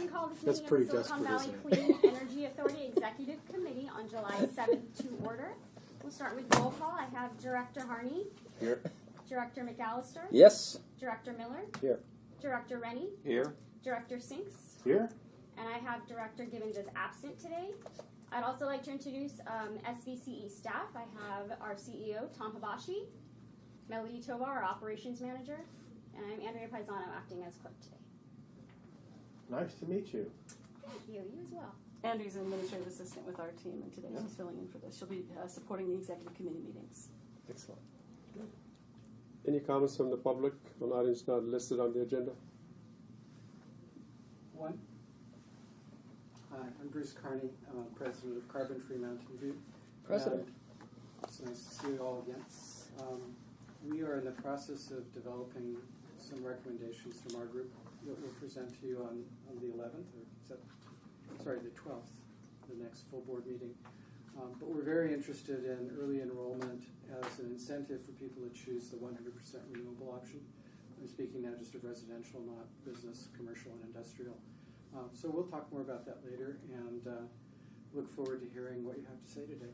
can call this That's meeting of pretty the Silicon Valley desperate, Clean Energy Authority Executive Committee on July 7th to order. We'll start with roll call. I have Director Harney. Here. Director McAllister. Yes. Director Miller. Here. Director Rennie. Here. Director Sinks. Here? And I have Director Gibbons as absent today. I'd also like to introduce SVCE staff. I have our CEO, Tom Habashi, Melody Tovar, our operations manager, and I'm Andrea Paisano acting as clerk today. Nice to meet you. Thank you. You as well. Andrew's an administrative assistant with our team, and today she's filling in for this. She'll be supporting the executive committee meetings. Excellent. Any comments from the public on items not listed on the agenda? One. Hi, I'm Bruce Carney, president of Carbon Free Mountain View. President. It's nice to see you all again. We are in the process of developing some recommendations from our group that we'll present to you on the 11th, or is that, sorry, the 12th, the next full board meeting. But we're very interested in early enrollment as an incentive for people to choose the 100% renewable option. I'm speaking now just of residential, not business, commercial, and industrial. So we'll talk more about that later, and look forward to hearing what you have to say today.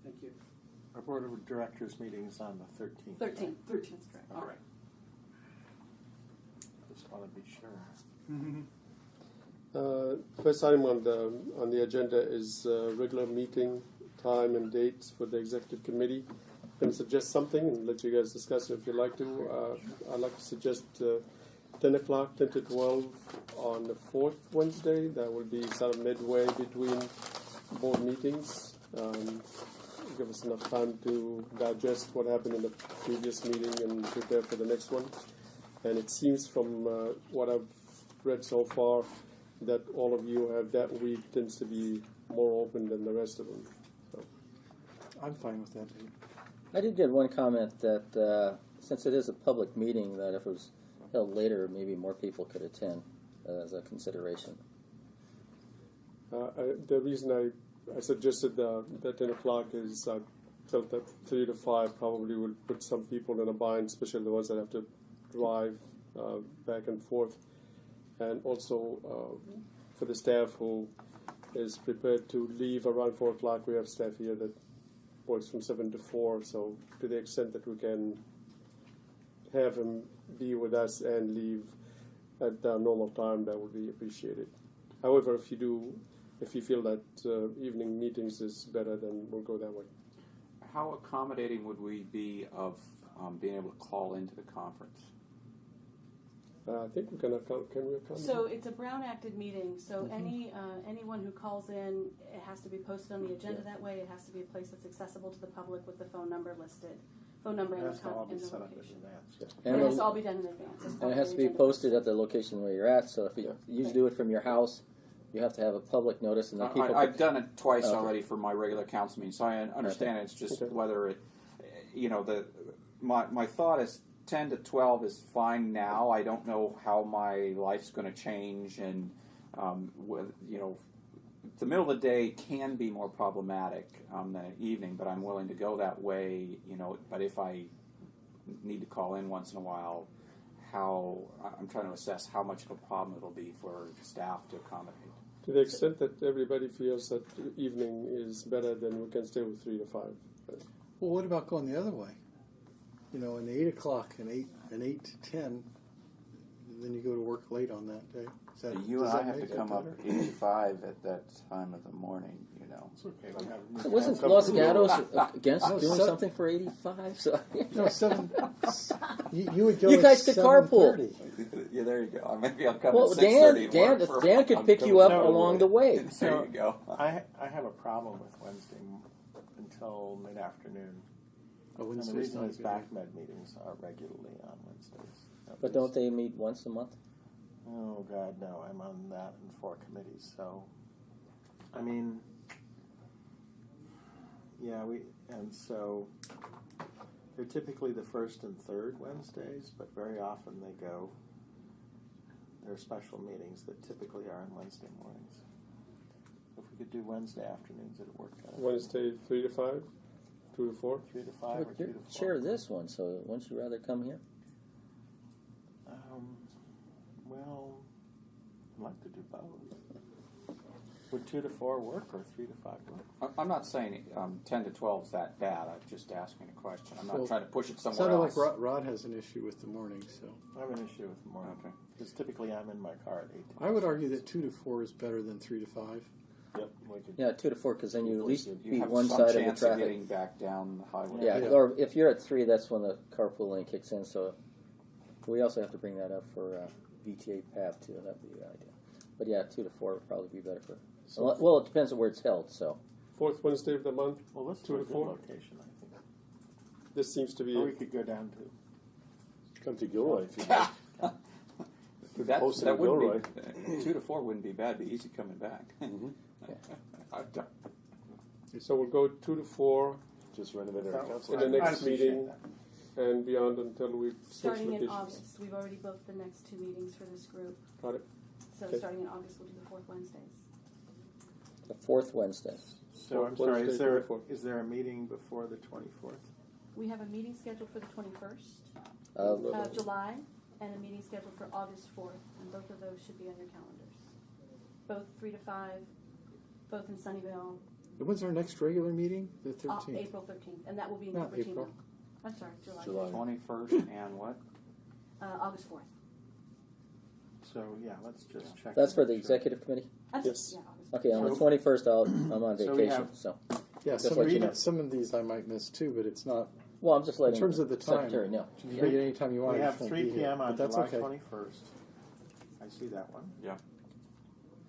Thank you. Our board of directors meeting is on the 13th. 13th, correct. All right. Just want to be sure. First item on the agenda is regular meeting time and dates for the executive committee. I'm going to suggest something and let you guys discuss it if you'd like to. I'd like to suggest 10 o'clock, 10 to 12 on the fourth Wednesday. That will be sort of midway between board meetings. Give us enough time to digest what happened in the previous meeting and prepare for the next one. And it seems from what I've read so far that all of you have that week tends to be more open than the rest of them. So. I'm fine with that. I did get one comment that since it is a public meeting, that if it was held later, maybe more people could attend as a consideration. The reason I suggested that 10 o'clock is I felt that 3 to 5 probably would put some people in a bind, especially the ones that have to drive back and forth. And also for the staff who is prepared to leave around 4 o'clock, we have staff here that works from 7 to 4. So to the extent that we can have him be with us and leave at the normal time, that would be appreciated. However, if you feel that evening meetings is better, then we'll go that way. How accommodating would we be of being able to call into the conference? I think we can we accommodate? So it's a Brown acted meeting, so anyone who calls in, it has to be posted on the agenda that way. It has to be a place that's accessible to the public with the phone number listed. Phone number and It has to all the be set up in location. advance. And it has to all be done in advance. as part And it of has the to be agenda. posted at the location where you're at. So if you do it from your house, you have to have a public notice, and then people. I've done it twice Okay. already for my regular council meeting, so I understand. It's just whether it, my thought is 10 to 12 is fine now. I don't know how my life's going to change, and the middle of the day can be more problematic on the evening, but I'm willing to go that way. But if I need to call in once in a while, I'm trying to assess how much of a problem it'll be for staff to accommodate. To the extent that everybody feels that evening is better, then we can stay with 3 to 5. Well, what about going the other way? An 8 o'clock and 8 to 10, and then you go to work late on that day. You and I have to come up 85 at that time of the morning, It's okay. Wasn't Los Gatos against doing something for 85? So No, 7. You would go. You at guys could carpool. 7:30. Yeah, there you go. Maybe I'll come well, at 6:30. Dan could pick you up along the way. There you go. I have a problem with Wednesday until mid-afternoon. Oh, And the Wednesday's reason not is good. BACMed meetings are regularly on Wednesdays. But don't they meet once a month? Oh, God, no. I'm on that and 4 committees. So, so they're typically the first and third Wednesdays, but very often there are special meetings that typically are on Wednesday mornings. If we could do Wednesday afternoons, it'd work better. Wednesday 3 to 5, 2 to 4. 3 to 5 or But 2 you're to 4. chair of this one, so wouldn't you rather come here? Well, I'd like to do both. Would 2 to 4 work or 3 to 5 work? I'm not saying 10 to 12 is that bad. I'm just asking a question. I'm not Well, trying to push it somewhere Sounded else. like Rod has an issue with the morning, so. I have an issue with the morning. Okay. Because typically I'm in my car at 8 to I would argue that 2 to 4 is better than 3 to 5. Yep, we could. Yeah, 2 to 4, because then you at least You beat have one some side of the chance of traffic. getting back down the highway. Yeah, Yeah. or if you're at 3, that's when the carpool lane kicks in. So we also have to bring that up for VTA PAV too. That'd be the idea. But yeah, 2 to 4 would probably be better for. Well, it depends on where it's held. So Fourth Wednesday of the month. Well, let's 2 do a to good 4. location, I think. This seems to be. Or we could go down to. Come to Gilroy if you like. Post it That in wouldn't be 2 to 4 wouldn't be bad. It'd be easy coming back. I've done- So we'll go 2 to 4 Just renovated our council. in the I next appreciate meeting that. and beyond until we switch Starting in locations. August, we've already booked the next 2 meetings for this group. Got it. So Okay. starting in August, we'll do the 4th Wednesdays. the 4th Wednesday. So I'm Fourth sorry, Wednesday, 24th. is there a meeting before the 24th? We have a meeting scheduled for the 21st Of of July and a meeting scheduled for August 4th, and both of those should be on your calendars. Both 3 to 5, both in Sunnyvale, When's our next regular meeting? The 13th. April 13th, and that will be in Not Cupertino. April. I'm sorry, July. July. 21st and what? August 4th. So, yeah, let's just check. That's for the Sure. executive committee. Yes. Yeah, August. Okay, on the So- 21st, I'm on So we vacation. have- So Yeah, Just some let of, you know. some of these I might miss too, but it's not. well, I'm just letting In terms of the time, secretary know. you can make it anytime you want. We I have just won't 3 be here, p.m. on but that's July okay. 21st. I see that one. Yeah,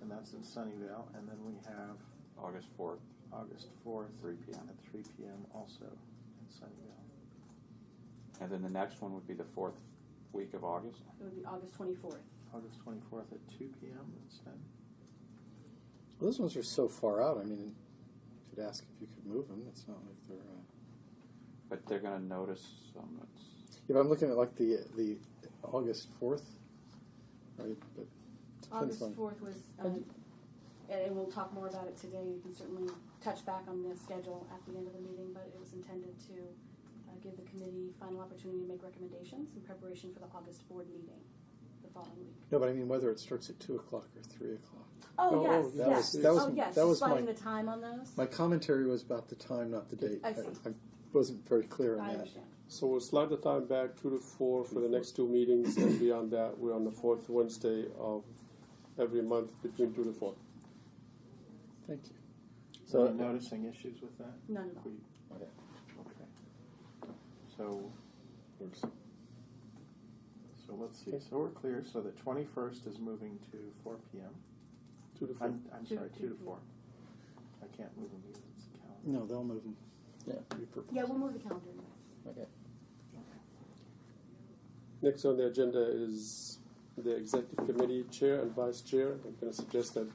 And that's in Sunnyvale. And then we have August 4th. August 4th 3 p.m. at 3 p.m. also in Sunnyvale. And then the next one would be the 4th week of August. It would be August 24th. August 24th at 2 p.m. instead. Well, those ones are so far out. I mean, you could ask if you could move them. It's not like they're. But they're going to notice it's If I'm looking at like the August 4th, right? But depends August on. 4th was, and we'll talk more about it today. You can certainly touch back on the schedule at the end of the meeting, but it was intended to give the committee final opportunity to make recommendations in preparation for the August board meeting the following week. No, but I mean whether it starts at 2 o'clock or 3 o'clock. Oh, yes, that yes. was- that was- oh, yes. that was Sliding my- the time on those. My commentary was about the time, not the date. I see. I wasn't very clear on I that. understand. So we'll slide the time back 2 to 4 for the next 2 meetings, and beyond that, we're on the 4th Wednesday of every month between 2 to 4. Thank you. So, So- noticing issues with that? None at all. Okay. So let's see. So we're clear. So the 21st is moving to 4 p.m. 2 to 4. I'm Two- sorry, 2 to two 4. I can't move them either. It's a calendar. No, they'll move them. Yeah. Yeah, we'll move the calendar. Okay. Next on the agenda is the executive committee chair and vice chair. I'm going to suggest that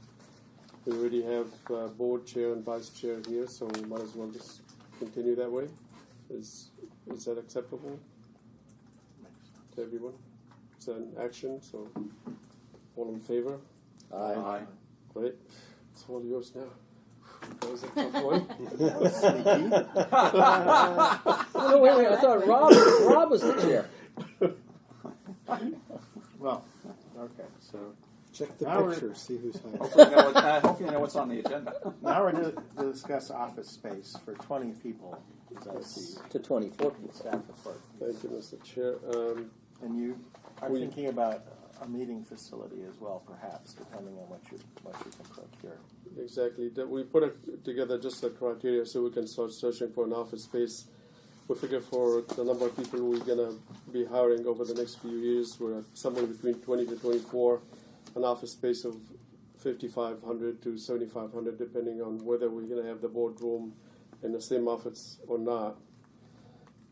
we already have board chair and vice chair here, so we might as well just continue that way. Is that acceptable Makes sense. to everyone? It's an action, so all in favor? Aye. Great. It's all yours now. That was a tough one. Oh, no, wait. I thought Rob was the chair. Well, okay. So Check the Now we're- picture, see who's high. hopefully you know what's on the agenda. now we're to discuss office space for 20 people. Is that the To 24 people. staff report? Thank you, Mr. Chair. And you are We- thinking about a meeting facility as well, perhaps, depending on what you can procure. Exactly. We put it together just the criteria so we can start searching for an office space. We figure for the number of people we're going to be hiring over the next few years, we're at somewhere between 20 to 24, an office space of 5,500 to 7,500, depending on whether we're going to have the boardroom in the same office or not.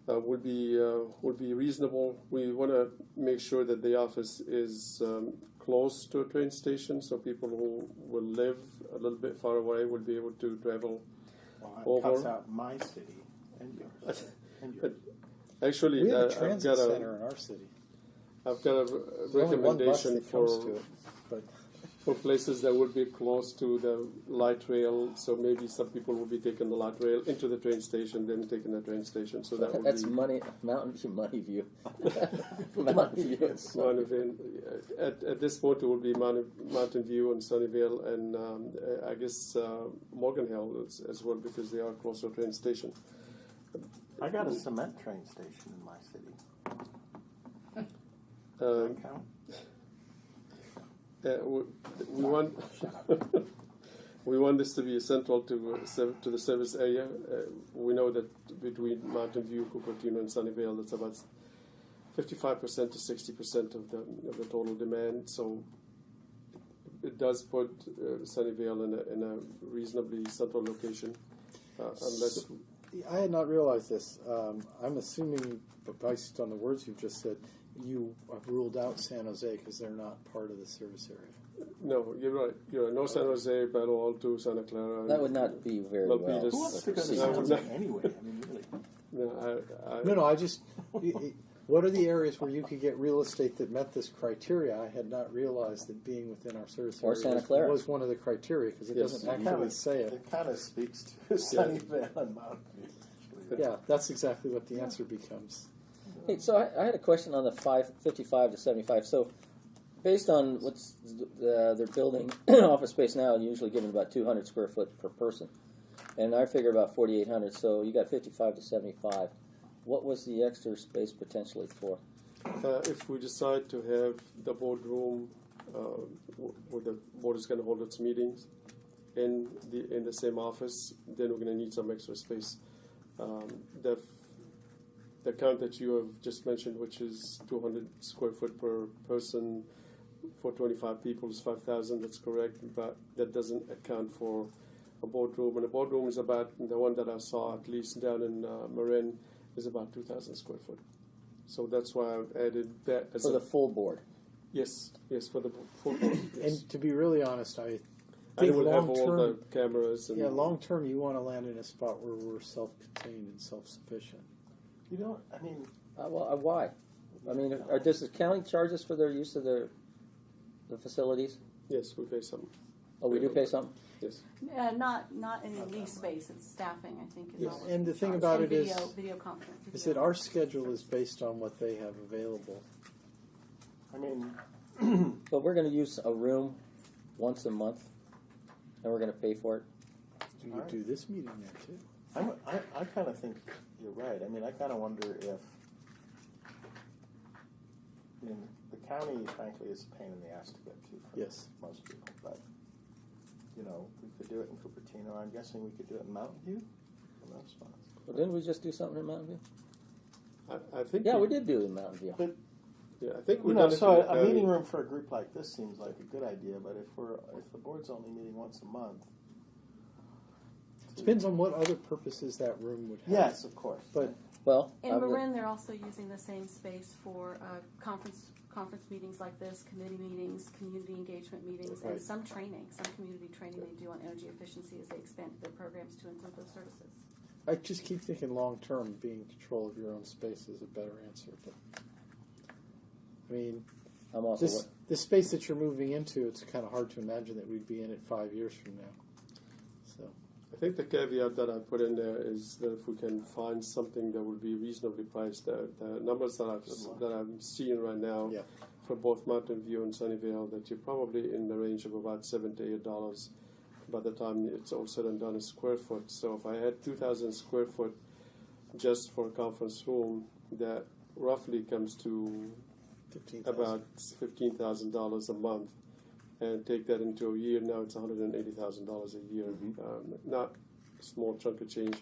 Would be reasonable. We want to make sure that the office is close to a train station, so people who will live a little bit far away will be able to travel. Well, it cuts Over. out my city and yours. And yours. Actually, We have a I've transit got center in our city. I've got a There's only one bus recommendation that for comes to it, but for places that would be close to the light rail. So maybe some people will be taking the light rail into the train station, then taking the train station. So that would That's be Mountain View. Mountain View. Mountain View. At this point, it will be Mountain View and Sunnyvale, and I guess Morgan Hill as well, because they are closer train station. I got a cement train station in my city. Does Um, that count? we want we want this to be central to the service area. We know that between Mountain View, Cupertino, and Sunnyvale, that's about 55% to 60% of the total demand. So it does put Sunnyvale in a reasonably central location, unless. I had not realized this. I'm assuming, based on the words you've just said, you have ruled out San Jose because they're not part of the service area. No, you're right. No San Jose, Palo Alto, Santa Clara. That would not be very well. Milpitas. Who wants to go to No, San Jose no. anyway? I mean, really. No, I just. What are the areas where you could get real estate that met this criteria? I had not realized that being within our service Or area Santa Clara. was one of the criteria because it Yes. doesn't actually say it. It kind of speaks to Sunnyvale and Mountain View. Yeah, that's exactly what the answer becomes. Hey, so I had a question on the 55 to 75. So, based on what's they're building office space now, and usually given about 200 square foot per person, and I figure about 4,800. So you got 55 to 75. What was the extra space potentially for? if we decide to have the boardroom where the board is going to hold its meetings in the same office, then we're going to need some extra space. The count that you have just mentioned, which is 200 square foot per person for 25 people, is 5,000. That's correct, but that doesn't account for a boardroom. And a boardroom is about, the one that I saw at least down in Marin, is about 2,000 square foot. So that's why I've added that as For the full board. Yes, for the full board. Yes. And to be really honest, I And it think will have long all the term, cameras. And long term, you want to land in a spot where we're self-contained and self-sufficient. You know, I mean, Why? I mean, does the county charge us for their use of the facilities? Yes, we pay some. Oh, we do pay something? Yes. Not any lease space, it's staffing, I think. Is Yes. all And the thing charged. about And it is- video conference. Is that our schedule is based on what they have available. I mean, But we're going to use a room once a month, and we're going to pay for it. You could do this meeting there too. I kind of think you're right. I mean, I kind of wonder if, I mean, the county, frankly, is a pain in the ass to get to for Yes. most people. But, you know, we could do it in Cupertino. I'm guessing we could do it in Mountain View from those spots. Well, didn't we just do something in Mountain View? I think. Yeah, we did do it in Mountain View. But, Yeah, I think you we've know, done it so in the a county. meeting room for a group like this seems like a good idea. But if the board's only meeting once a month, Depends on what other purposes that room would have. yes, of course. But Well, In I'm Marin, they're also using the same space for conference meetings like this, committee meetings, community engagement meetings, Right. and some training, some community training they do on energy efficiency as they expand their programs to include those services. I just keep thinking long term, being in control of your own space is a better answer. But I mean, I'm also. this space that you're moving into, it's kind of hard to imagine that we'd be in it 5 years from now. So I think the caveat that I put in there is that if we can find something that would be reasonably priced, the numbers that I'm seeing right now yeah, for both Mountain View and Sunnyvale, that you're probably in the range of about $7 to $8 by the time it's all said and done a square foot. So if I had 2,000 square foot just for a conference room, that roughly comes to 15,000. about $15,000 a month. And take that into a year, now it's $180,000 a year. Not a small chunk of change.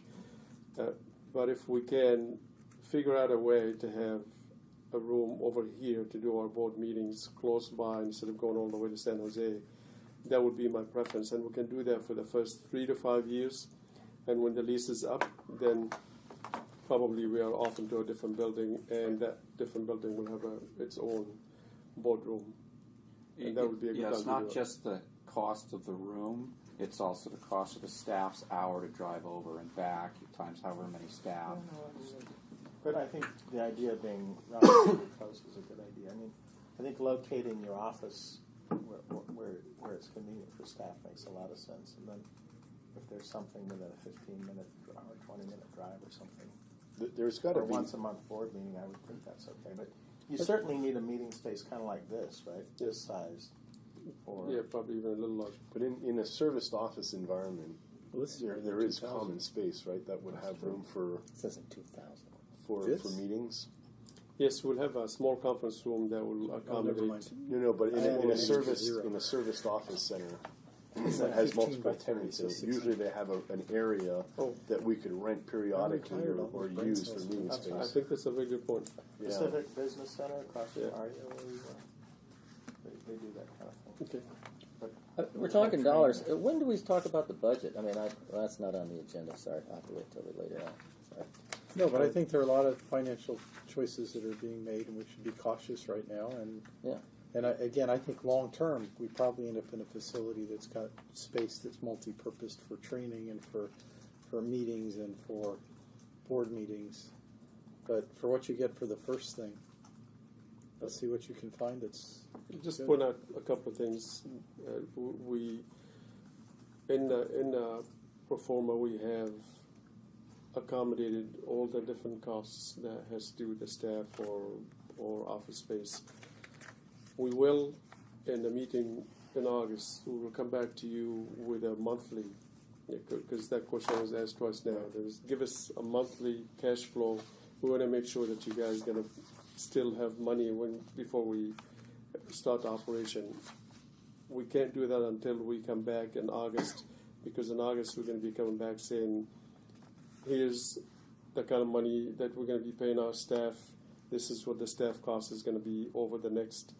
But if we can figure out a way to have a room over here to do our board meetings close by instead of going all the way to San Jose, that would be my preference. And we can do that for the first 3 to 5 years. And when the lease is up, then probably we are off into a different building, and that different building will have its own boardroom. And that would be a good Yeah, time it's to not do it. just the cost of the room, it's also the cost of the staff's hour to drive over and back, times however many staff. But I think the idea of being relatively close is a good idea. I mean, I think locating your office where it's convenient for staff makes a lot of sense. And then if there's something within a 15-minute or 20-minute drive or something, There's got to or be. once a month board meeting, I would think that's okay. But you certainly need a meeting space kind of like this, right? This size. Or Yeah, probably even a little larger. But in a serviced office environment, Well, this is there is 2000. common space, right? That would have room for It says in 2000. for This? meetings. Yes, we'll have a small conference room that will Oh, never accommodate. mind. No, but in Oh, a it's service zero. in a serviced office center It's that like has 15 multiple by 30, tenants, so in it, usually they have an area Oh. that we could rent periodically retired, all or those brain use cells. for meeting That's I space. think that's a very good point. Yeah. Pacific Business Center across from Yeah. Aria, where we were. They do that kind of thing. Okay. But We're talking dollars. When do we talk about the budget? I mean, well, that's not on the agenda. Sorry, I'll have to wait till later on. Sorry. No, but I think there are a lot of financial choices that are being made, and we should be cautious right now. And Yeah. and again, I think long term, we probably end up in a facility that's got space that's multi-purposed for training and for meetings and for board meetings. But for what you get for the first thing, let's see what you can find. That's Just good. point out a couple of things. We in pro forma we have accommodated all the different costs that has to do with the staff or office space. We will, in the meeting in August, we will come back to you with a monthly, because that question was asked twice now. Give us a monthly cash flow. We want to make sure that you guys are going to still have money before we start the operation. We can't do that until we come back in August, because in August we're going to be coming back saying, here's the kind of money that we're going to be paying our staff. This is what the staff cost is going to be over the next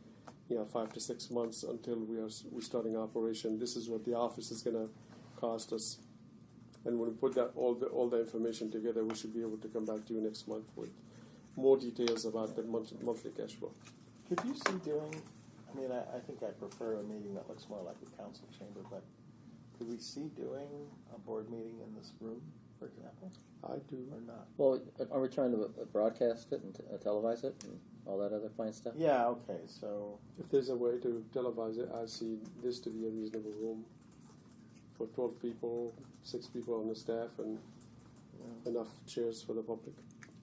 5 to 6 months until we're starting operation. This is what the office is going to cost us. And when we put that all the information together, we should be able to come back to you next month with more details about the monthly cash flow. could you see doing, I mean, I think I prefer a meeting that looks more like a council chamber, but could we see doing a board meeting in this room, for example, I do. or not? Well, are we trying to broadcast it and televise it and all that other fine stuff? Yeah, okay, so, If there's a way to televise it, I see this to be a reasonable room for 12 people, 6 people on the staff, and enough chairs for the public.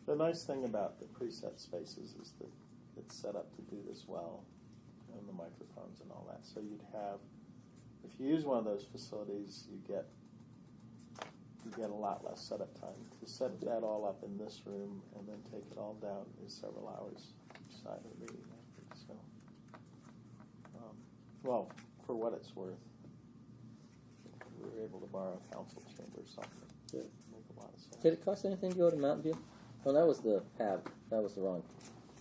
the nice thing about the preset spaces is that it's set up to do this well, and the microphones and all that, so you'd have, if you use one of those facilities, you get a lot less setup time. To set that all up in this room and then take it all down is several hours each side of the meeting, I think, so. Well, for what it's worth, if we were able to borrow a council chamber or something. Yeah. Make a lot of sense. Did it cost anything to go to Mountain View? Oh, that was the PAB. That was the wrong,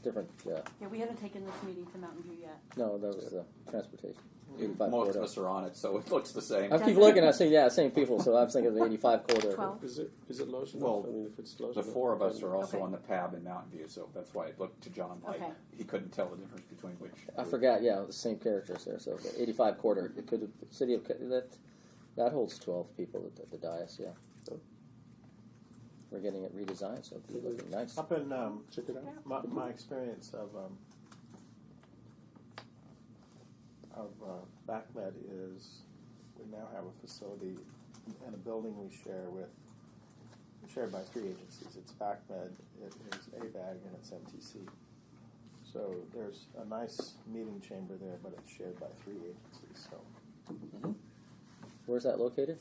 different. Yeah, we haven't taken this meeting to Mountain View yet. No, that was the transportation. 85 Most corridor. of us are on it, so it looks the same. I keep looking. I see, yeah, same people. So I'm thinking of the 85 corridor. 12. Is it large enough? Well, I mean, if it's large The enough, 4 of us are also Okay. on the PAB in Mountain View, so that's why it looked to John like Okay. he couldn't tell the difference between which. I forgot. Yeah, the same characters there. So the 85 corridor. It could have city of that holds 12 people at the dais. Yeah. Oh. We're getting it redesigned, so it'll be looking nice. Up in check it out. my experience of BACMed is we now have a facility and a building we share with, shared by 3 agencies. It's BACMed, it is ABAG, and it's MTC. So there's a nice meeting chamber there, but it's shared by 3 agencies. So Where's that located?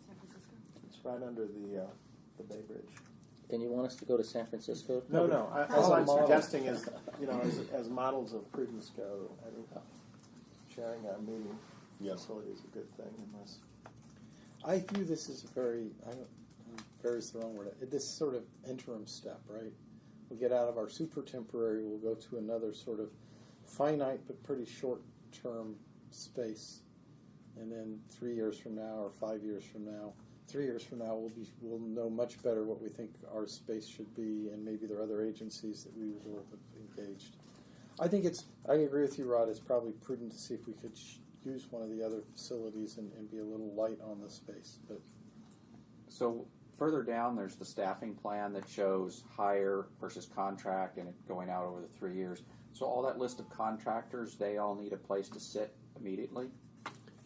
San Francisco? it's right under the Bay Bridge. And you want us to go to San Francisco? No. As All a I'm model. suggesting is, as models of prudence go, I think sharing a meeting facility is a good thing, unless. I view this as a very is the wrong word. This sort of interim step, right? We'll get out of our super temporary. We'll go to another sort of finite but pretty short term space, and then 3 years from now or 5 years from now. 3 years from now, we'll know much better what we think our space should be, and maybe there are other agencies that we will have engaged. I agree with you, Rod. It's probably prudent to see if we could use one of the other facilities and be a little light on the space. But So further down, there's the staffing plan that shows hire versus contract, and it going out over the 3 years. So all that list of contractors, they all need a place to sit immediately.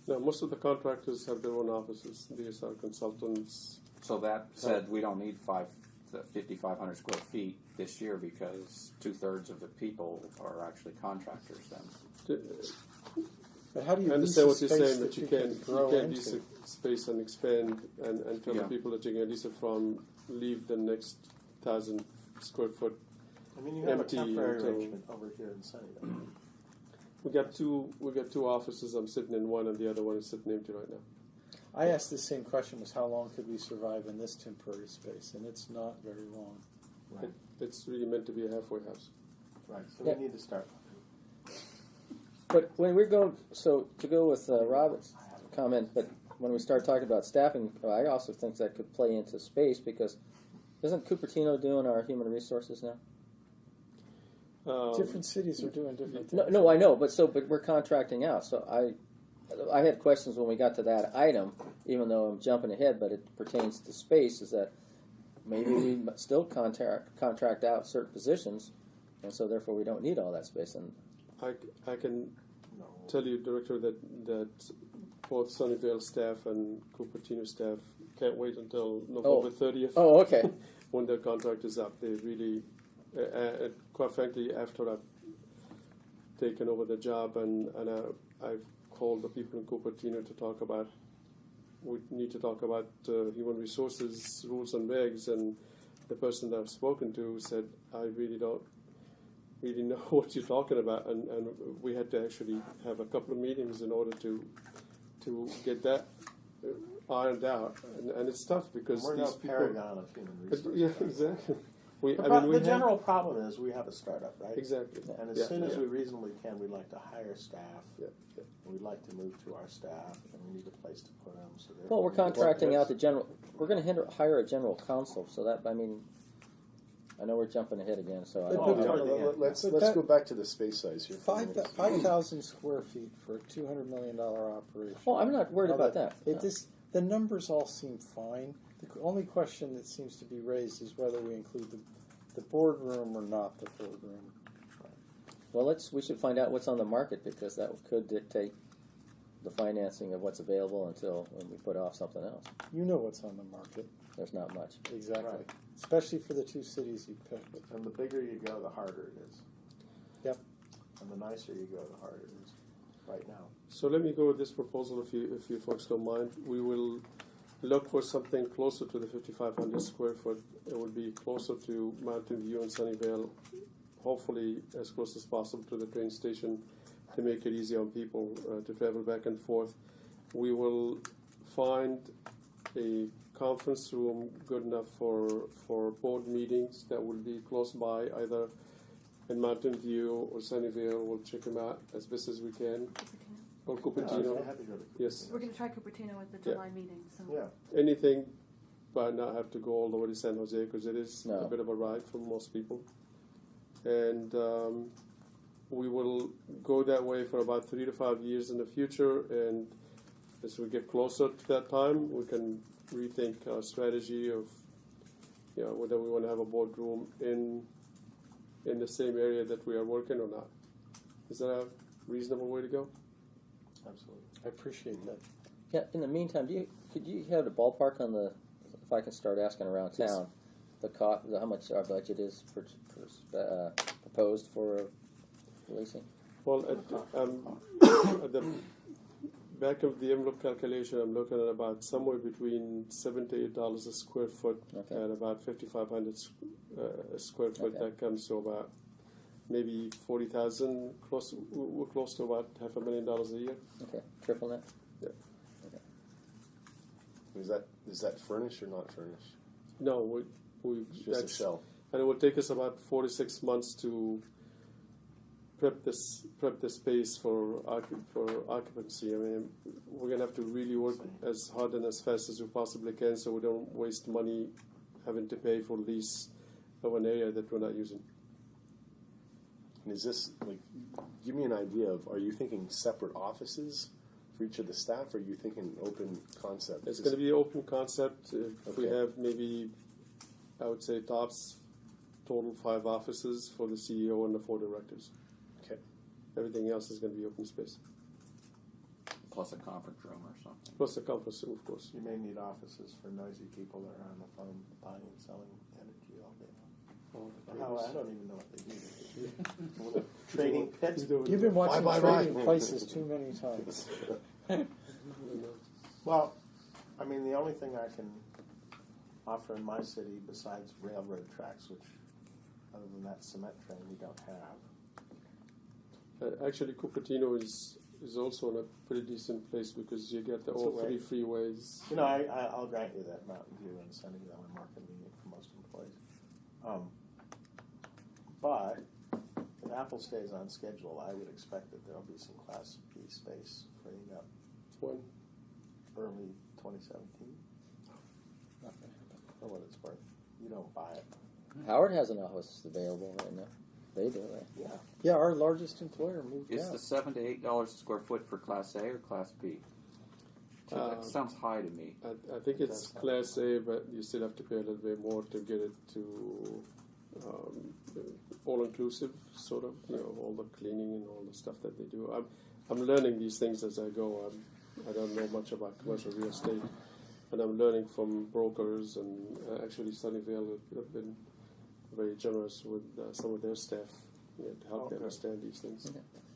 No, most of the contractors have their own offices. These are consultants. So that said, we don't need 5,500 square feet this year because 2/3 of the people are actually contractors then. But how do you I understand what lease you're a space saying, that but you you can grow can't lease into? a space and expand and tell Yeah. the people that you're going to lease it from, leave the next 1,000 square foot. I mean, you have Empty a temporary until- arrangement over here in Sunnyvale. We got two offices. I'm sitting in one, and the other one is sitting empty right now. I asked the same question: was how long could we survive in this temporary space? And it's not very long. Right. It's really meant to be a halfway house. Right. So Yeah. we need to start. But when we're going, so to go with Robert's comment, but when we start talking about staffing, I also think that could play into space because isn't Cupertino doing our human resources now? Different cities are doing different things. No, I know, but we're contracting out. So I had questions when we got to that item, even though I'm jumping ahead, but it pertains to space. Is that maybe we still contract out certain positions, and so therefore we don't need all that space. And I can tell you, Director, that both Sunnyvale staff and Cupertino staff can't wait until November 30th. Oh, okay. When their contract is up. They really, quite frankly, after I've taken over the job and I've called the people in Cupertino to talk about, we need to talk about human resources rules and regs, and the person that I've spoken to said, I really don't really know what you're talking about, and we had to actually have a couple of meetings in order to get that ironed out, and it's tough because We're these no people. paragon of human resources. Yeah, exactly. The general problem is we have a startup, right? Exactly. And as Yeah, soon as yeah. we reasonably can, we'd like to hire staff. Yeah, yeah. We'd like to move to our staff, and we need a place to put them. So Well, we're therefore we contracting need- out the general. We're going to hire a general counsel, so that I know we're jumping ahead again. So I But- don't but- know. Let's that- go back to the space size here. for a minute. 5,000 square feet for a $200 million operation. Well, I'm not worried Now about that. The numbers all seem fine. The only question that seems to be raised is whether we include the boardroom or not the boardroom. Well, we should find out what's on the market because that could dictate the financing of what's available until when we put off something else. You know what's on the market. There's not much. Exactly. Right. Especially for the two cities you picked. And the bigger you go, the harder it is. Yep. And the nicer you go, the harder it is. Right now. So let me go with this proposal, if you folks don't mind. We will look for something closer to the 5,500 square foot. It will be closer to Mountain View and Sunnyvale, hopefully as close as possible to the train station to make it easy on people to travel back and forth. We will find a conference room good enough for board meetings that will be close by, either in Mountain View or Sunnyvale. We'll check them out as best as we can. Or Yeah, Cupertino. I'd happy to go to Yes. We're going to try Cupertino at the Yeah. July meeting. So Yeah. Anything, but not have to go all the way to San Jose because it is No. a bit of a ride for most people. And we will go that way for about 3 to 5 years in the future. And as we get closer to that time, we can rethink our strategy of, whether we want to have a boardroom in the same area that we are working or not. Is that a reasonable way to go? Absolutely. I appreciate that. Yeah. In the meantime, could you have the ballpark on the? If I can start asking around Yes. town, how much our budget is proposed for leasing? Well, at the back of the envelope calculation, I'm looking at about somewhere between $7 to $8 a square foot Okay. at about 5,500 square foot. Okay. That comes to about maybe 40,000. We're close to about $500,000 a year. Okay, triple that. Is that furnished or not furnished? No, we It's just a shell. and it will take us about 4 to 6 months to prep the space for occupancy. I mean, we're gonna have to really work as hard and as fast as we possibly can, so we don't waste money having to pay for lease of an area that we're not using. And is this, give me an idea of, are you thinking separate offices for each of the staff, or are you thinking open concept? It's going to be an open concept. If we Okay. have maybe, I would say tops, total 5 offices for the CEO and the 4 directors. Okay. Everything else is going to be open space. plus a conference room or something. Plus a conference room, of course. You may need offices for noisy people that are on the phone buying and selling energy all day long. I don't even know what they do. Trading pit. You've been watching Bye. Trading Places too many times. Well, I mean, the only thing I can offer in my city besides railroad tracks, which other than that cement train we don't have. Actually, Cupertino is also in a pretty decent place because you get all away. 3 freeways. You know, I'll grant you that Mountain View and Sunnyvale are more convenient for most employees. But if Apple stays on schedule, I would expect that there'll be some Class B space freeing up When early 2017, Not gonna happen. for what it's worth. You don't buy it. Howard has an office available right now. They do, right? Yeah. Yeah, our largest employer moved Is out. the $7 to $8 a square foot for Class A or Class B? That sounds high to me. I think it's Class A, but you still have to pay a little bit more to get it to all-inclusive, sort of. You know, all the cleaning and all the stuff that they do. I'm learning these things as I go. I don't know much about commercial real estate, and I'm learning from brokers. And actually, Sunnyvale have been very generous with some of their staff, to help me understand these things.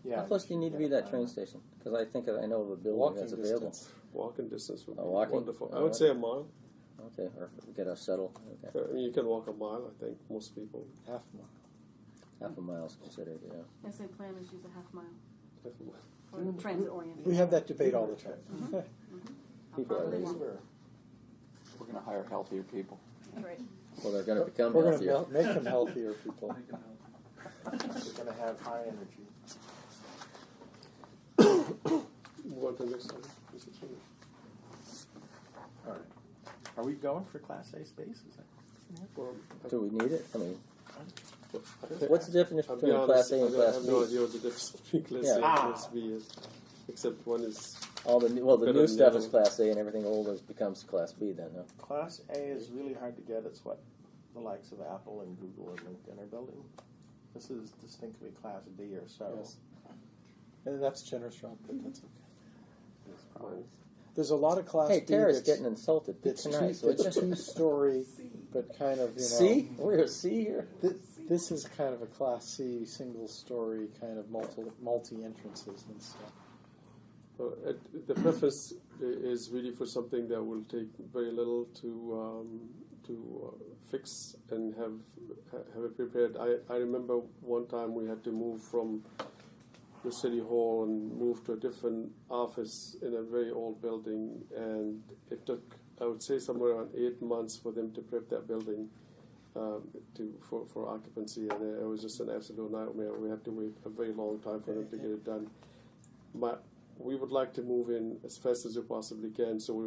Yeah. How close do you need to be to that train station? Because I think I know of a building Walking that's available. distance. Walking distance would be Walking? wonderful. I Oh, would say a mile. Okay, or get a shuttle. Okay. I mean, you can walk a mile. I think most people. Half mile. Half a mile is considered, yeah. Yes, they plan is use a half mile Half a mile. for transit oriented. We have that debate all the time. People are lazy. Uber. We're going to hire healthier people. That's right. Well, they're going to become We're healthier. going to make them healthier people. We're going to have high energy. Move on to the next one. Mr. Chairman. All right. Are we going for Class A spaces? Well, Do we need it? I mean, I- what's the difference I'll be between honest, Class A and I Class have no B? idea what the difference between Class Yeah. A and Class B is, except one is. All the the Better new than stuff the is other. Class A, and everything old becomes Class B. Then, no? Class A is really hard to get. It's what the likes of Apple and Google and LinkedIn are building. This is distinctly Class D or so. Yes. And that's generous, Rob, but that's okay. Mine. There's a lot of Class Hey, B Tara's that's, getting insulted. Be that's, nice, two, would that's you? 2-story, but kind of, C? We're a C here. This is kind of a Class C, single-story, kind of multi-entrances and stuff. The preface is really for something that will take very little to fix and have it prepared. I remember one time we had to move from the city hall and move to a different office in a very old building, and it took, I would say, somewhere around 8 months for them to prep that building for occupancy, and it was just an absolute nightmare. We had to wait a very long time for them to get it done. But we would like to move in as fast as we possibly can, so we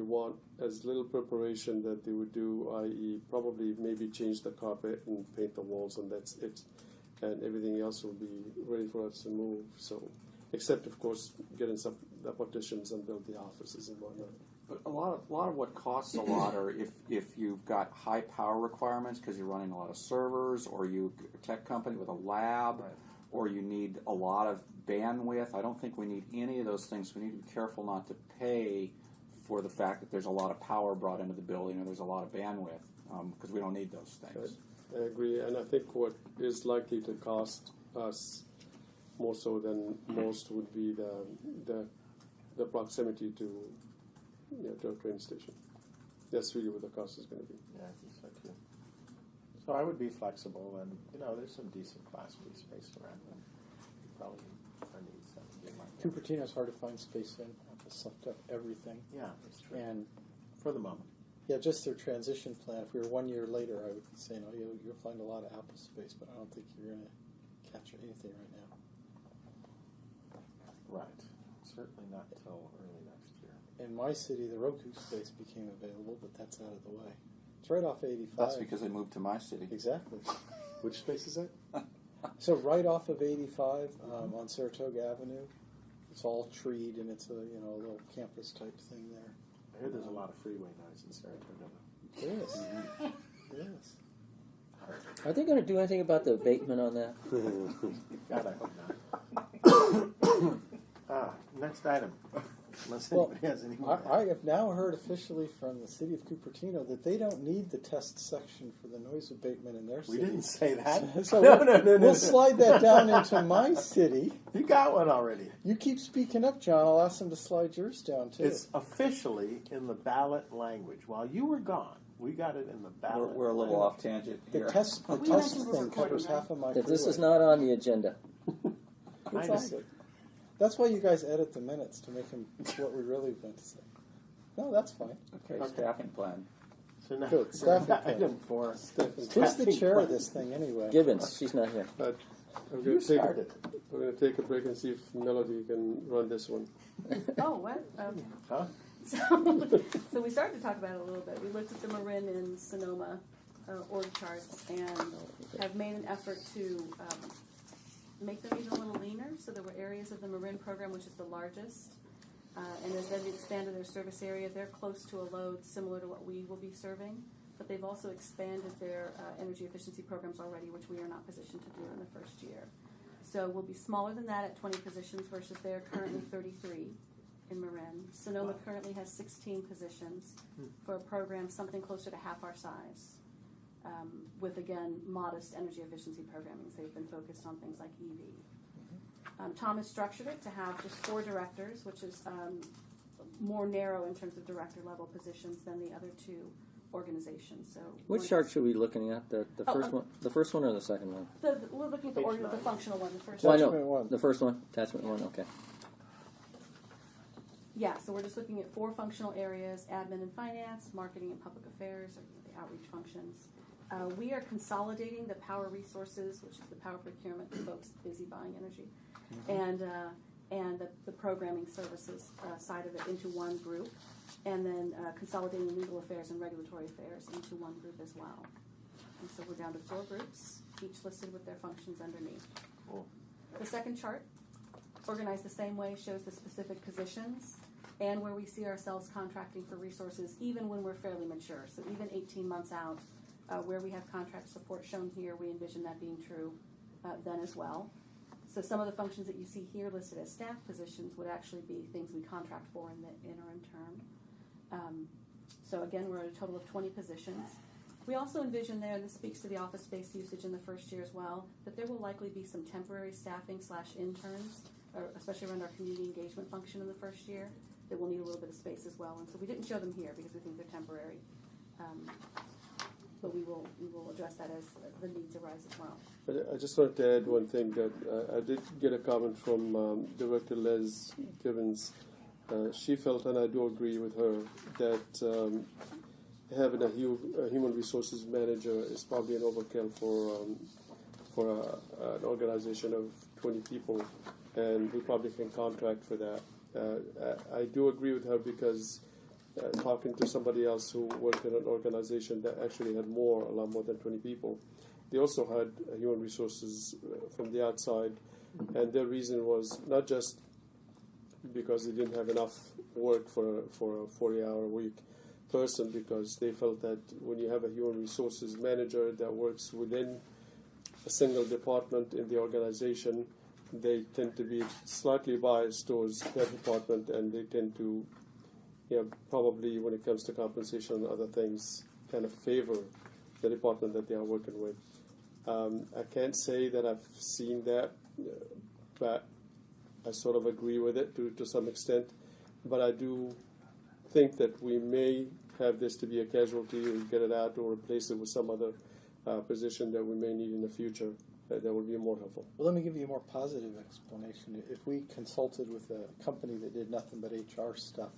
want as little preparation that they would do, i.e. probably maybe change the carpet and paint the walls, and that's it. And everything else will be ready for us to move. So, except of course getting the partitions and build the offices and whatnot. But a lot of what costs a lot are if you've got high power requirements because you're running a lot of servers, or you're a tech company with a lab, or you need a lot of bandwidth. I don't think we need any of those things. We need to be careful not to pay for the fact that there's a lot of power brought into the building or there's a lot of bandwidth, because we don't need those things. I agree, and I think what is likely to cost us more so than most would be the proximity to a train station. That's really what the cost is going to be. Yeah, I think so too. So I would be flexible, and there's some decent Class B space around. And probably our needs. Cupertino's hard to find space in. Apple sucked up everything. Yeah, that's true. And for the moment. yeah, just their transition plan. If we were 1 year later, I would say, no, you'll find a lot of Apple space, but I don't think you're going to capture anything right now. Right. Certainly not until early next year. In my city, the Roku space became available, but that's out of the way. It's right off 85. That's because they moved to my city. Exactly. Which space is that? So right off of 85 on Saratoga Avenue, it's all treed and it's a little campus type thing there. I hear there's a lot of freeway noise in Saratoga. There is. There is. Are they going to do anything about the abatement on that? God, I hope not. Next item. Unless Well, anybody has any more. I have now heard officially from the city of Cupertino that they don't need the test section for the noise abatement in their We city. didn't say that. So no, we'll no. slide that down into my city. You got one already. You keep speaking up, John. I'll ask them to slide yours down too. It's officially in the ballot language. While you were gone, we got it in the ballot. We're a little language. off tangent The here. test We thing mentioned we're covers recording, half of my If this is freeway. not on the agenda, It's I all just- good. That's why you guys edit the minutes to make them what we really meant to say. No, that's fine. Okay, staffing plan. So now, Good. Staffing plan. item 4. Who's the Staffing chair of plan. this thing anyway? Gibbons, she's not here. But we're You going to take started. we're going to take a break and see if Melody can run this one. Oh, what? Okay. Huh? So we started to talk about it a little bit. We looked at the Marin and Sonoma org charts and have made an effort to make them even a little leaner. So there were areas of the Marin program, which is the largest, and as they've expanded their service area, they're close to a load similar to what we will be serving. But they've also expanded their energy efficiency programs already, which we are not positioned to do in the first year. So we'll be smaller than that at 20 positions versus they're currently 33 in Marin. Sonoma currently has 16 positions for a program something closer to half our size, with, again, modest energy efficiency programming. So they've been focused on things like EV. Tom has structured it to have just 4 directors, which is more narrow in terms of director level positions than the other 2 organizations. So Which chart should we be looking at? The Oh, first one, the first one, or the second one? we're looking at the, Page the 9. functional one, the first Well, I one. know Attachment one. the first one, attachment 1. Okay. Yeah, so we're just looking at 4 functional areas: admin and finance, marketing and public affairs, or the outreach functions. We are consolidating the power resources, which is the power procurement, the folks busy buying energy, and the programming services side of it into one group, and then consolidating legal affairs and regulatory affairs into one group as well. And so we're down to 4 groups, each listed with their functions underneath. Cool. The second chart, organized the same way, shows the specific positions and where we see ourselves contracting for resources even when we're fairly mature. So even 18 months out, where we have contract support shown here, we envision that being true then as well. So some of the functions that you see here listed as staff positions would actually be things we contract for in the interim term. So again, we're at a total of 20 positions. We also envision there, and this speaks to the office space usage in the first year as well, that there will likely be some temporary staffing / interns, or especially around our community engagement function in the first year, that will need a little bit of space as well. And so we didn't show them here because we think they're temporary. But we will address that as the needs arise as well. But I just wanted to add one thing that I did get a comment from Director Les Gibbons. She felt, and I do agree with her, that having a human resources manager is probably an overkill for an organization of 20 people, and we probably can contract for that. I do agree with her because talking to somebody else who worked in an organization that actually had a lot more than 20 people, they also had human resources from the outside, and their reason was not just because they didn't have enough work for a 40-hour-a-week person, because they felt that when you have a human resources manager that works within a single department in the organization, they tend to be slightly biased towards that department, and they tend to, probably when it comes to compensation and other things, kind of favor the department that they are working with. I can't say that I've seen that, but I sort of agree with it to some extent. But I do think that we may have this to be a casualty, or get it out, or replace it with some other position that we may need in the future that would be more helpful. Well, let me give you a more positive explanation. If we consulted with a company that did nothing but HR stuff,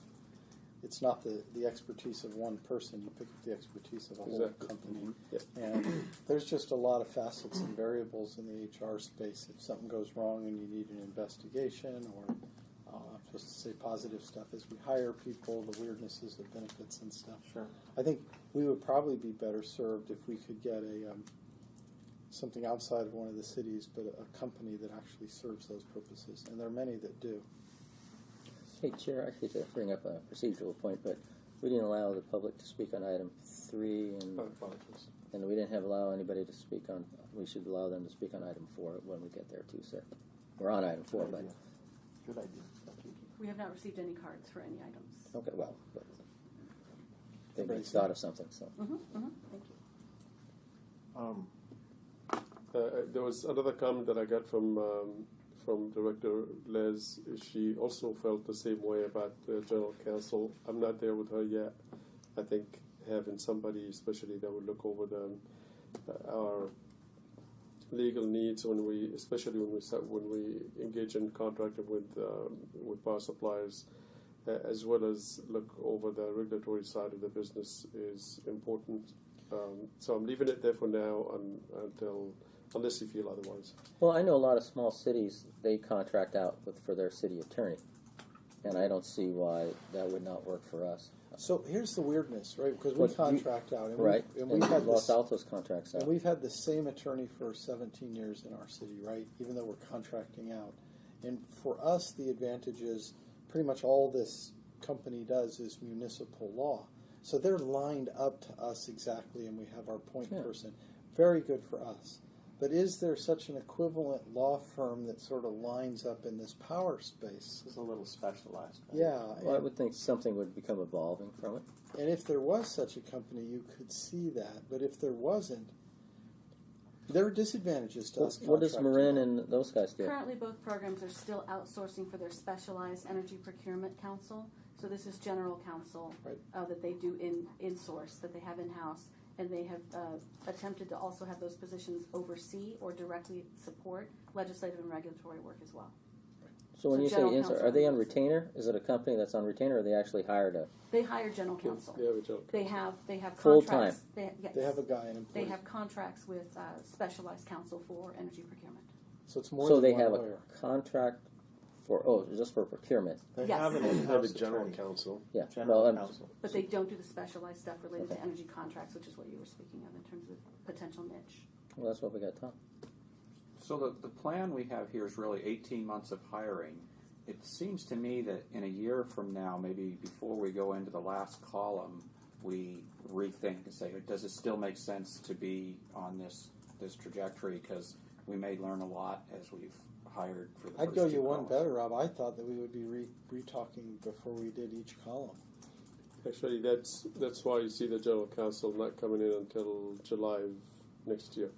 it's not the expertise of one person. You pick up the expertise of a whole company. Yeah. And there's just a lot of facets and variables in the HR space. If something goes wrong and you need an investigation, or just to say positive stuff, as we hire people, the weirdnesses of benefits and stuff. Sure. I think we would probably be better served if we could get something outside of one of the cities, but a company that actually serves those purposes. And there are many that do. Hey, Chair, I hate to bring up a procedural point, but we didn't allow the public to speak on item 3, and we didn't allow anybody to speak on. We should allow them to speak on item 4 when we get there too, sir. We're on item 4, but Good idea. We have not received any cards for any items. Okay, well, but they may Very have thought of something, so. Thank you. There was another comment that I got from Director Les. She also felt the same way about the general counsel. I'm not there with her yet. I think having somebody, especially that would look over our legal needs especially when we engage in contracting with power suppliers, as well as look over the regulatory side of the business is important. So I'm leaving it there for now unless you feel otherwise. Well, I know a lot of small cities, they contract out for their city attorney, and I don't see why that would not work for us. So here's the weirdness, right? Because we But you- contract out, and Right, we've had Los this, Altos contracts out. and we've had the same attorney for 17 years in our city, right? Even though we're contracting out, and for us, the advantage is pretty much all this company does is municipal law. So they're lined up to us exactly, and we have our point person. Very good for us. But is there such an equivalent law firm that sort of lines up in this power space? This is a little specialized. Yeah, Well, I would think something would become evolving from it. and if there was such a company, you could see that. But if there wasn't, there are disadvantages to us. What does contracting Marin out. and those guys do? Currently, both programs are still outsourcing for their specialized energy procurement council. So this is general counsel Right. that they do in-source, that they have in-house. And they have attempted to also have those positions oversee or directly support legislative and regulatory work as well. So when So you say general insert, counsel are they on is- retainer? Is it a company that's on retainer, or they actually hired a They hire general counsel. Yeah, we joke. They have Full contracts. Yes. They have a guy in employee. They have contracts with specialized counsel for energy procurement. So it's more so than they one have lawyer. a contract for just for procurement? They Yes. have an They have a in-house general attorney. counsel. Yeah. General Well, counsel. But they don't do the specialized stuff related Okay. to energy contracts, which is what you were speaking of in terms of potential niche. well, that's what we got, Tom. So the plan we have here is really 18 months of hiring. It seems to me that in a year from now, maybe before we go into the last column, we rethink and say, does it still make sense to be on this trajectory? Because we may learn a lot as we've hired for the I'd first go two you one columns. better, Rob. I thought that we would be re-talking before we did each column. Actually, that's why you see the general counsel not coming in until July of next year.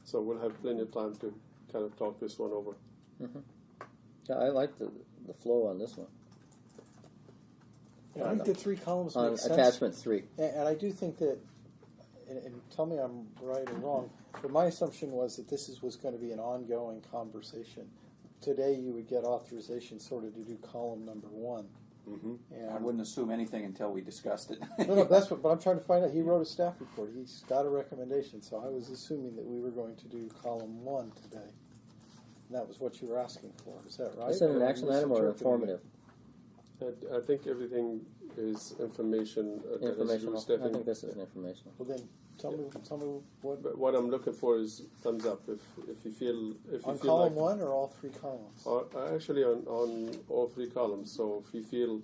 So we'll have plenty of time to kind of talk this one over. Yeah, I like the flow on this one. And I think the three columns On make sense. attachment 3. And I do think that, and tell me I'm right or wrong, but my assumption was that this was going to be an ongoing conversation. Today you would get authorization sort of to do column number 1. Mm-hmm. And I wouldn't assume anything until we discussed it. no, that's what. But I'm trying to find out. He wrote a staff report. He's got a recommendation. So I was assuming that we were going to do column 1 today. And that was what you were asking for. Is that right? Is it an Or am I action item or misinterpreting it? informative? I think everything is information. That has to do Informational. with I Stephanie. think this is an informational. Well, then tell me what But what I'm looking for is thumbs up if you feel on feel column like 1 or all 3 columns. actually on all 3 columns. So if you feel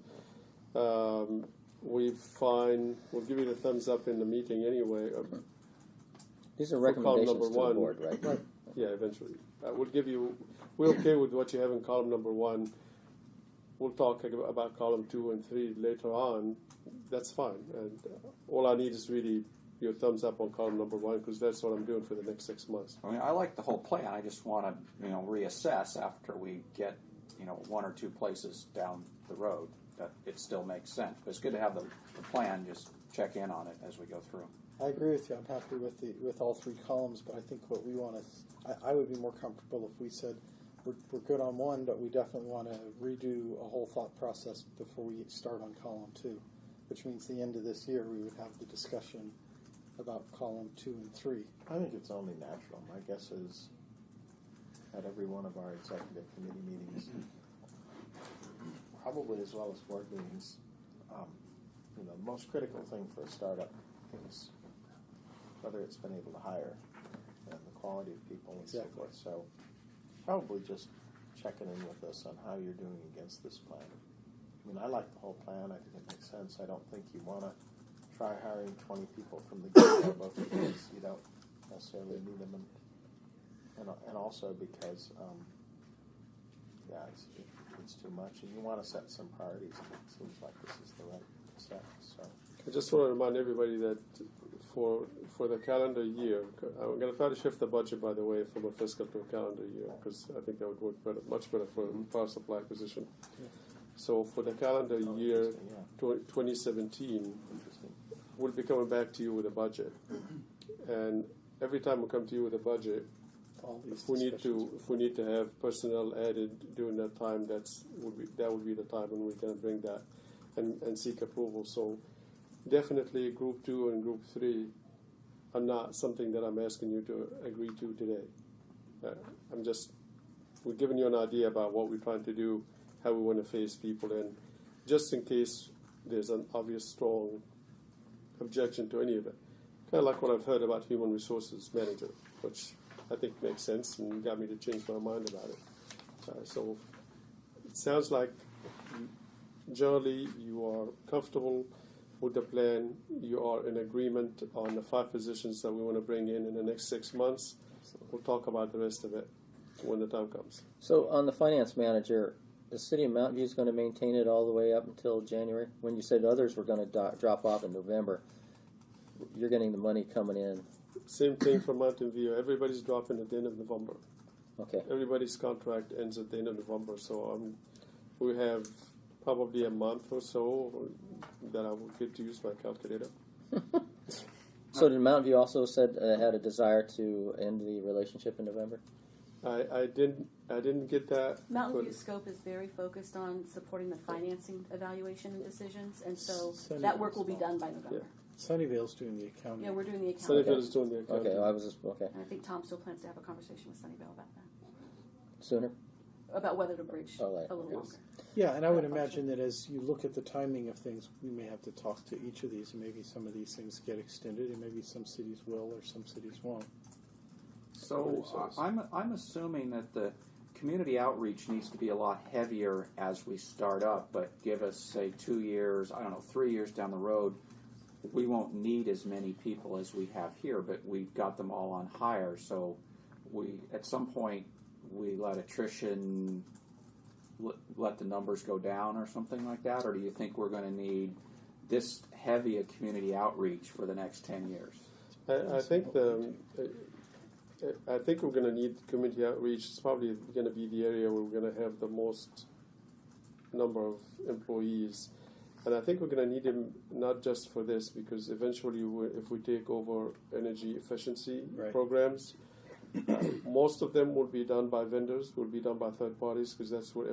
we'll give you the thumbs up in the meeting anyway. These are For column recommendations number to the 1. board, right? Yeah, eventually. We're okay with what you have in column number 1. We'll talk about column 2 and 3 later on. That's fine. And all I need is really your thumbs up on column number 1 because that's what I'm doing for the next 6 months. I mean, I like the whole plan. I just want to, reassess after we get, 1 or 2 places down the road that it still makes sense. But it's good to have the plan. Just check in on it as we go through. I agree with you. I'm happy with all 3 columns, but I think what we want to, I would be more comfortable if we said we're good on 1, but we definitely want to redo a whole thought process before we start on column 2, which means the end of this year we would have the discussion about column 2 and 3. I think it's only natural. My guess is at every one of our executive committee meetings, probably as well as board meetings, the most critical thing for a startup is whether it's been able to hire and the quality of people and so forth. So probably just checking in with us on how you're doing against this plan. I mean, I like the whole plan. I think it makes sense. I don't think you want to try hiring 20 people from the get-go, both because you don't necessarily need them, and also because, it's too much, and you want to set some priorities. And it seems like this is the right step. So I just want to remind everybody that for the calendar year, I'm going to try to shift the budget, by the way, from a fiscal to a calendar year, because I think that would work better, much better for power supply acquisition. So for the calendar year interesting, yeah. 2017, Interesting. we'll be coming back to you with a budget. And every time we come to you with a budget, All these if we discussions. need to have personnel added during that time, that would be the time when we're going to bring that and seek approval. So definitely Group 2 and Group 3 are not something that I'm asking you to agree to today. We're giving you an idea about what we're trying to do, how we want to face people in, just in case there's an obvious strong objection to any of it. Kind of like what I've heard about human resources manager, which I think makes sense and got me to change my mind about it. So it sounds like generally you are comfortable with the plan. You are in agreement on the 5 positions that we want to bring in the next 6 months. We'll talk about the rest of it when the time comes. So on the finance manager, the city of Mountain View is going to maintain it all the way up until January? When you said others were going to drop off in November, you're getting the money coming in. Same thing for Mountain View. Everybody's dropping at the end of November. Okay. Everybody's contract ends at the end of November, so we have probably a month or so that I will get to use my calculator. So did Mountain View also said had a desire to end the relationship in November? I didn't get that. Mountain but View's scope is very focused on supporting the financing evaluation and decisions, and so Sunnyvale that work will be done by November. Sunnyvale's doing the accounting. Yeah, we're doing the accounting. Sunnyvale is doing the accounting. Okay, I was just okay. And I think Tom still plans to have a conversation with Sunnyvale about that, Sooner? about whether to bridge Oh, right. a little Yes. longer. Yeah, and I would That imagine that as you look at the timing of things, we may have to talk to each of these, and maybe some of these things get extended, and maybe some cities will or some cities won't. So I'm assuming that the community outreach needs to be a lot heavier as we start up, but give us, say, 2 years, 3 years down the road, we won't need as many people as we have here, but we've got them all on hire. So at some point, we let attrition, let the numbers go down or something like that? Or do you think we're going to need this heavy a community outreach for the next 10 years? I think we're going to need community outreach. It's probably going to be the area where we're going to have the most number of employees. And I think we're going to need them not just for this, because eventually if we take over energy efficiency programs, most of them will be done by vendors, will be done by third parties, because that's what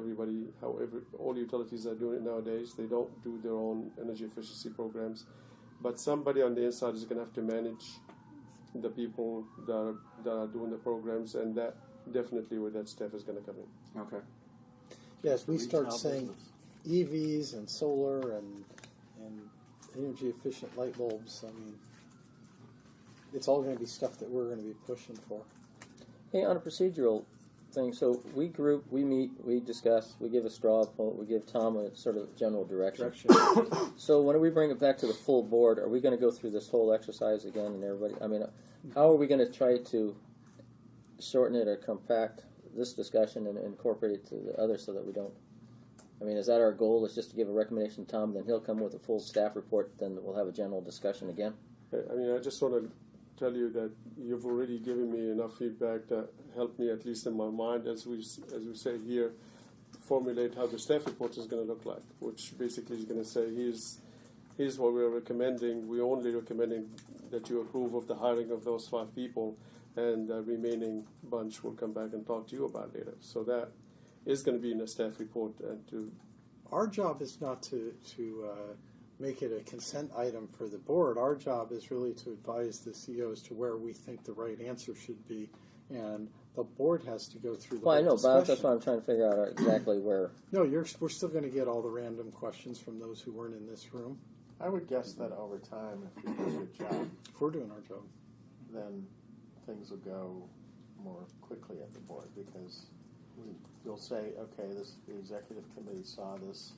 all utilities are doing it nowadays. They don't do their own energy efficiency programs. But somebody on the inside is going to have to manage the people that are doing the programs, and that definitely where that staff is going to come in. Okay. Yes, we start Retail saying business. EVs and solar and energy efficient light bulbs. I mean, it's all going to be stuff that we're going to be pushing for. Hey, on a procedural thing, so we meet, we discuss, we give a straw poll, we give Tom a sort of general direction. So when we bring it back to the full board, are we going to go through this whole exercise again and everybody, I mean, how are we going to try to shorten it or compact this discussion and incorporate it to the others so that we don't, I mean, is that our goal, is just to give a recommendation to Tom, then he'll come with a full staff report, then we'll have a general discussion again? I mean, I just want to tell you that you've already given me enough feedback that helped me, at least in my mind, as we say here, formulate how the staff report is going to look like, which basically is going to say, here's what we're recommending. We're only recommending that you approve of the hiring of those 5 people, and the remaining bunch will come back and talk to you about later. So that is going to be in the staff report. And our job is not to make it a consent item for the board. Our job is really to advise the CEO as to where we think the right answer should be, and the board has to go through the Well, I know, discussion. but that's why I'm trying to figure out exactly where. No, we're still going to get all the random questions from those who weren't in this room. I would guess that over time, if we do a good job, If we're doing our job. then things will go more quickly at the board, because you'll say, okay, the executive committee saw this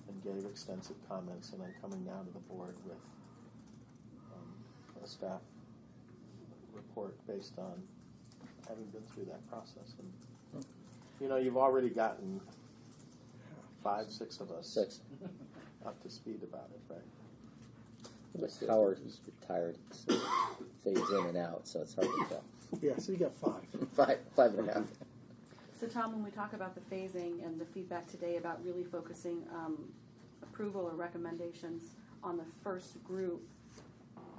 and gave extensive comments, and I'm coming now to the board with a staff report based on having been through that process. And you've already gotten 5, 6 of us 6. up to speed about it, right? But Howard is retired, so fades in and out, so it's hard to tell. Yeah, so you got 5. 5.5. So Tom, when we talk about the phasing and the feedback today about really focusing approval or recommendations on the first group,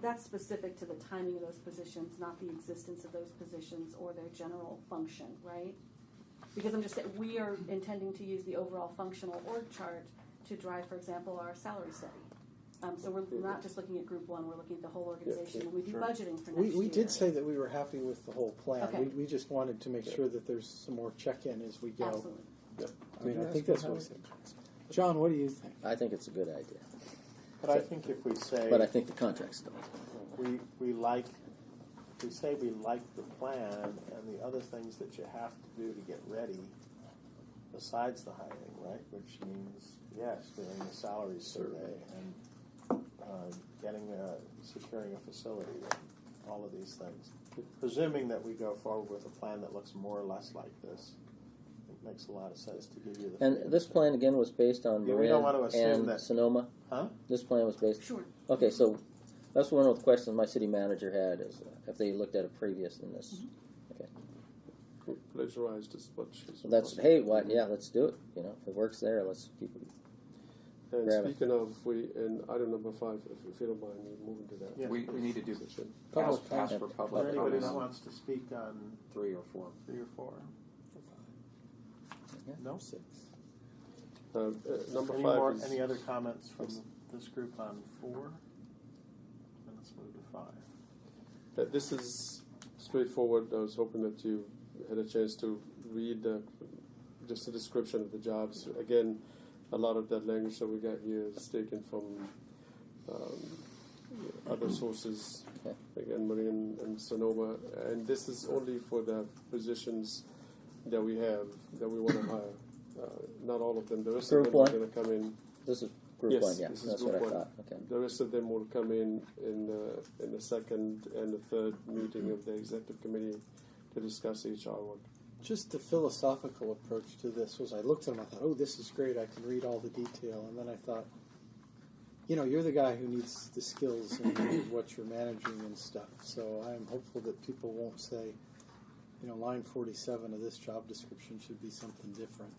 that's specific to the timing of those positions, not the existence of those positions or their general function, right? Because I'm just saying, we are intending to use the overall functional org chart to drive, for example, our salary study. So we're not just looking at group 1, we're looking at the whole organization when we do budgeting for next year. We did say that we were happy with the whole plan. Okay. We just wanted to make sure that there's some more check-in as we go. Absolutely. I mean, I think that's what I said. John, what do you think? I think it's a good idea. But I think if we say But I think the contract's don't. we say we like the plan and the other things that you have to do to get ready, besides the hiring, right? Which means, yes, doing the salary survey and securing a facility and all of these things. Presuming that we go forward with a plan that looks more or less like this, it makes a lot of sense to give you the. And this plan again was based on Yeah, we don't want to Marin assume and that- Sonoma. Huh? This plan was based. Sure. Okay, so that's one of the questions my city manager had is if they looked at a previous in this. Okay, Plagiarized is what she's. so that's hey, what? Yeah, let's do it. You know, if it works there, let's keep it. And grab it. speaking of, in item number 5, if you don't mind me moving to that. Yeah. We need to do Public ask for comment. Is public there anybody comment that on wants to speak on 3 or 4. 3 or 4? No? 6. Number Any 5 more? is Any other comments from this group on 4? And let's move to 5. this is straightforward. I was hoping that you had a chance to read just a description of the jobs. Again, a lot of that language that we got here is taken from other sources, Okay. again, Marin and Sonoma. And this is only for the positions that we have, that we want to hire. Not all of them. The rest Group of them are one? going to come in. This is group Yes, 1. Yeah, this is that's group what I one. thought. Okay. The rest of them will come in the second and the third meeting of the executive committee to discuss HR work. Just the philosophical approach to this was I looked at them, I thought, oh, this is great, I can read all the detail. And then I thought, you know, you're the guy who needs the skills and what you're managing and stuff. So I'm hopeful that people won't say, you know, line 47 of this job description should be something different.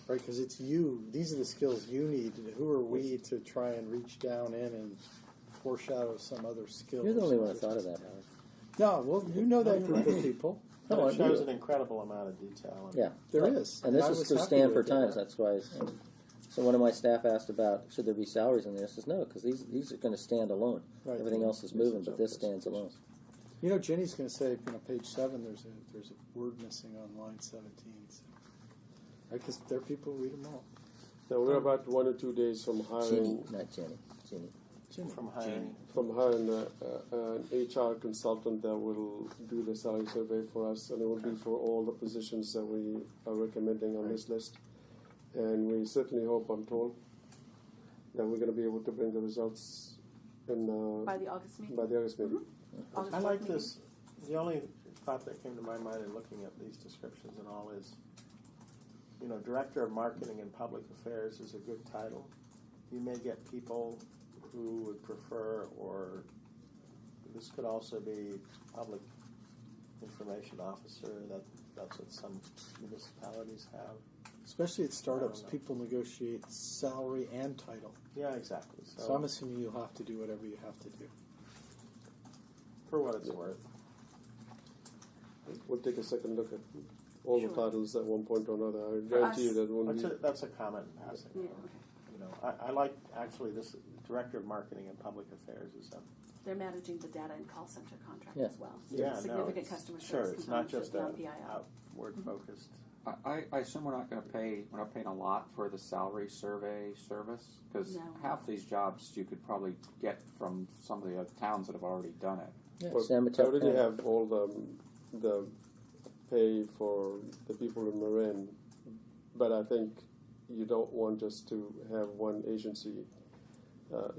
Right? Because it's you, these are the skills you need. Who are we to try and reach down in and foreshadow some other skills? You're the only one that thought of that, Howard. No, well, you know that group of people. But No, it I shows do. an incredible amount of detail. And Yeah, There Right. is. And this I is was to happy stand to for do times. that. That's why. So one of my staff asked about should there be salaries in there. I says no, because these are going to stand alone. Right. Everything else is moving, but this stands alone. You know, Jenny's going to say, you know, page 7. There's a word missing on line 17. So. Right, because there are people who read them all. Now we're about 1 or 2 days from Jeannie, hiring not Jenny. Jeannie. from hiring. an HR consultant that will do the salary survey for us, and it will be for all the positions that we are recommending on this list. And we certainly hope, I'm told, that we're going to be able to bring the results in By the August meeting? by the August meeting. August I 4th like meeting? this. The only thought that came to my mind in looking at these descriptions and all is, you know, Director of Marketing and Public Affairs is a good title. You may get people who would prefer, or this could also be Public Information Officer. That's what some municipalities have. Especially at startups, I don't know. people negotiate salary and title. Yeah, exactly. So I'm assuming you'll have to do whatever you have to do. for what it's worth. We'll take a second look at all the Sure. titles at one point or another. I guarantee you us- that won't be. That's a comment in passing. Yeah, okay. You know, I like actually this Director of Marketing and Public Affairs is a They're managing the data and call center contract Yeah. as well. So yeah, there's a significant it's- customer sure, service it's not component just to a beyond PII. outward focused. I assume we're not paying a lot for the salary survey service, because No. half these jobs you could probably get from some of the other towns that have already done it. Yeah, Well, San I Mateo already County. have all the pay for the people in Marin, but I think you don't want just to have one agency.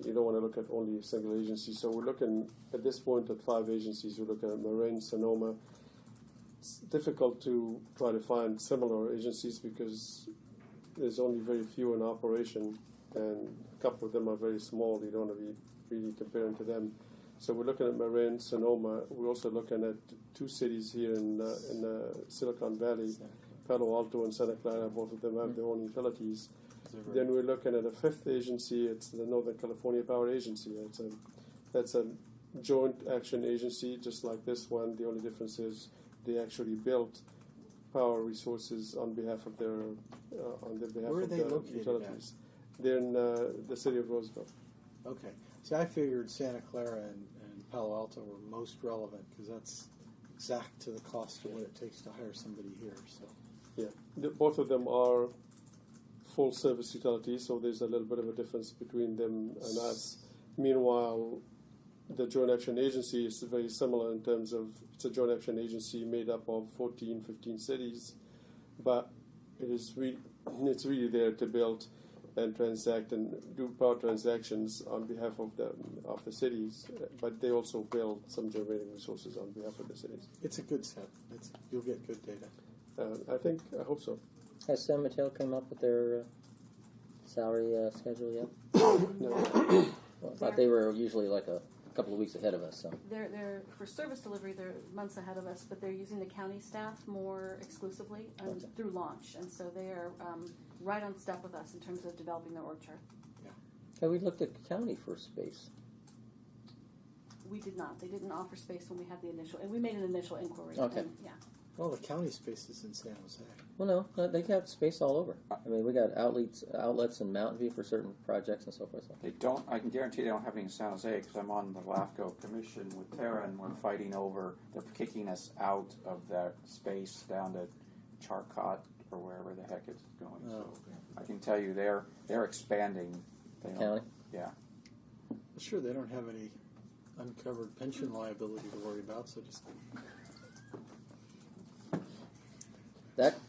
You don't want to look at only a single agency. So we're looking at this point at 5 agencies. We're looking at Marin, Sonoma. It's difficult to try to find similar agencies because there's only very few in operation, and a couple of them are very small. You don't want to be really comparing to them. So we're looking at Marin, Sonoma. We're also looking at two cities here in Silicon Valley, Palo Alto and Santa Clara. Both of them have their own utilities. Then we're looking at a fifth agency. It's the Northern California Power Agency. That's a joint action agency, just like this one. The only difference is they actually built power resources on behalf of their Where are they located utilities. They're in the city of Roseville. Okay. See, I figured Santa Clara and Palo Alto were most relevant because that's exact to the cost of what it takes to hire somebody here. So Yeah, both of them are full service utilities, so there's a little bit of a difference between them and us. Meanwhile, the Joint Action Agency is very similar in terms of it's a joint action agency made up of 14, 15 cities, but it's really there to build and transact and do power transactions on behalf of the cities, but they also build some generating resources on behalf of the cities. it's a good set. You'll get good data. I hope so. Has San Mateo come up with their salary schedule yet? No. Well, I thought they were usually like a couple of weeks ahead of us. So They're for service delivery. They're months ahead of us, but they're using the county staff more exclusively through launch, and so they are right on step with us in terms of developing their org chart. have we looked at the county for space? We did not. They didn't offer space when we had the initial, and we made an initial inquiry. Okay. And, yeah. Well, the county space is in San Jose. Well, no, they got space all over. I mean, we got outlets in Mountain View for certain projects and so forth. So. They don't. I can guarantee they don't have any in San Jose because I'm on the LAFCO commission with Tara, and we're fighting over. They're kicking us out of that space down to Charcot or wherever the heck it's going. So I can tell you, they're expanding. They don't- County? Yeah. Sure, they don't have any uncovered pension liability to worry about, so just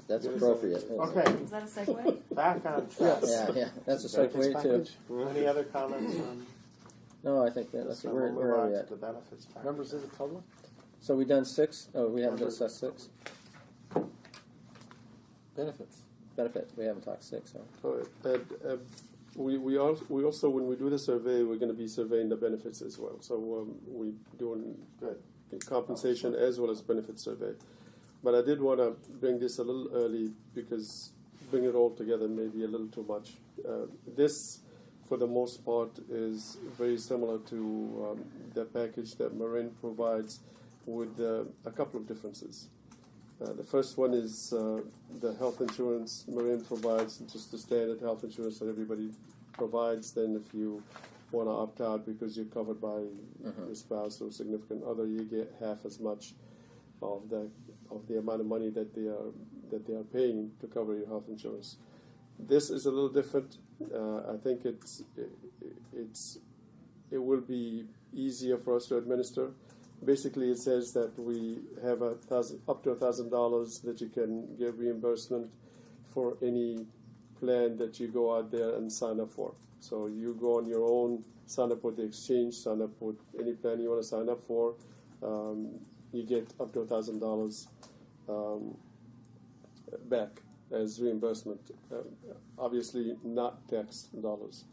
That's appropriate. Okay, Is that a segue? back on track. Yeah, that's a Benefits segue too. package? Any other comments on? No, I think that's So where we'll move are on we to at? the benefits package. members of the public. So we done 6? Oh, we haven't discussed 6. Benefits. Benefit. We haven't talked 6. So. All right. We also, when we do the survey, we're going to be surveying the benefits as well. So we're doing Good. compensation as well as benefit survey. But I did want to bring this a little early because bring it all together may be a little too much. This, for the most part, is very similar to the package that Marin provides with a couple of differences. The first one is the health insurance Marin provides, just the standard health insurance that everybody provides. Then if you want to opt out because you're covered by your spouse or significant other, you get half as much of the amount of money that they are paying to cover your health insurance. This is a little different. I think it will be easier for us to administer. Basically, it says that we have up to $1,000 that you can get reimbursement for any plan that you go out there and sign up for. So you go on your own, sign up with the exchange, sign up with any plan you want to sign up for. You get up to $1,000 back as reimbursement. Obviously, not tax dollars.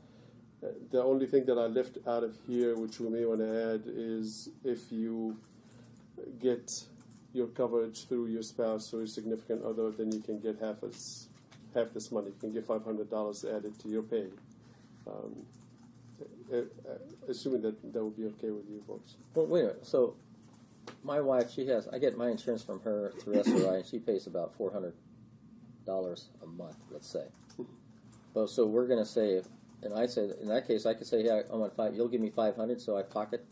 The only thing that I left out of here, which we may want to add, is if you get your coverage through your spouse or your significant other, then you can get half this money. You can get $500 added to your pay. Assuming that would be okay with you folks. Well, wait a minute. So my wife, I get my insurance from her through SRI, and she pays about $400 a month, let's say. Well, so we're going to say, and I say, in that case, I could say, yeah, I want you'll give me $500, so I pocket.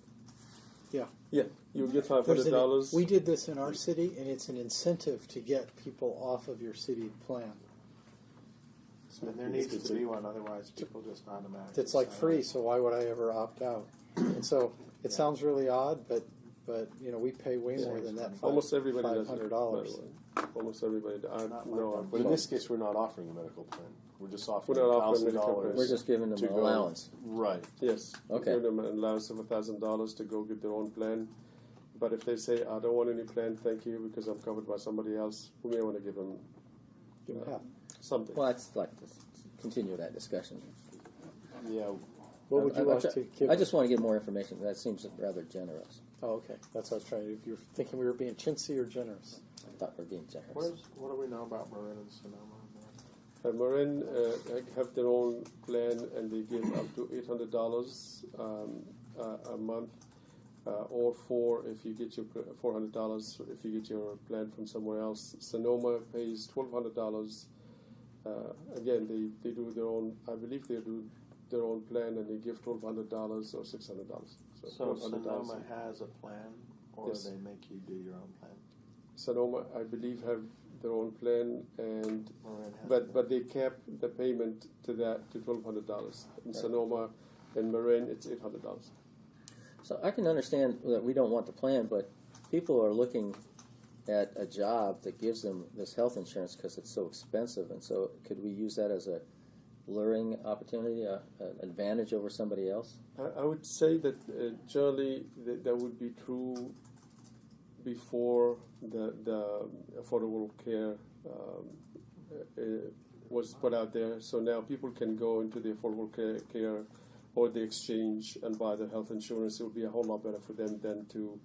Yeah. Yeah, you would get There's $500. We did this in our city, and it's an incentive to get people off of your city plan. And there needs to be one, otherwise people just automatically. It's like sign free, up. so why would I ever opt out? And so it sounds really odd, but we pay way more than that. Almost everybody does. $500. Almost everybody. Not my No, problem. But in this case, we're not offering a medical plan. We're just offering We're not offering a medical $1,000. plan. We're just giving them to an go- allowance. Right. Yes. Okay. Give them an allowance of $1,000 to go get their own plan. But if they say, I don't want any plan, thank you, because I'm covered by somebody else, we may want to give them Give them half. something. Well, I'd like to continue that discussion. Yeah. What would you like to give? I just want to get more information. That seems rather generous. Oh, okay. That's what I was trying to. If you're thinking we were being chintzy or generous. I thought we were being generous. What do we know about Marin and Sonoma? Marin have their own plan, and they give up to $800 a month, or if you get your $400 if you get your plan from somewhere else. Sonoma pays $1,200. Again, they do their own. I believe they do their own plan, and they give $1,200 or $600. So Sonoma has a plan, or Yes. they make you do your own plan? Sonoma, I believe, have their own plan, and Marin has but they cap the payment to $1,200. In Right. Sonoma and Marin, it's $800. So I can understand that we don't want the plan, but people are looking at a job that gives them this health insurance because it's so expensive. And so could we use that as a luring opportunity, an advantage over somebody else? I would say that generally that would be true before the Affordable Care was put out there. So now people can go into the Affordable Care or the exchange and buy the health insurance. It would be a whole lot better for them than to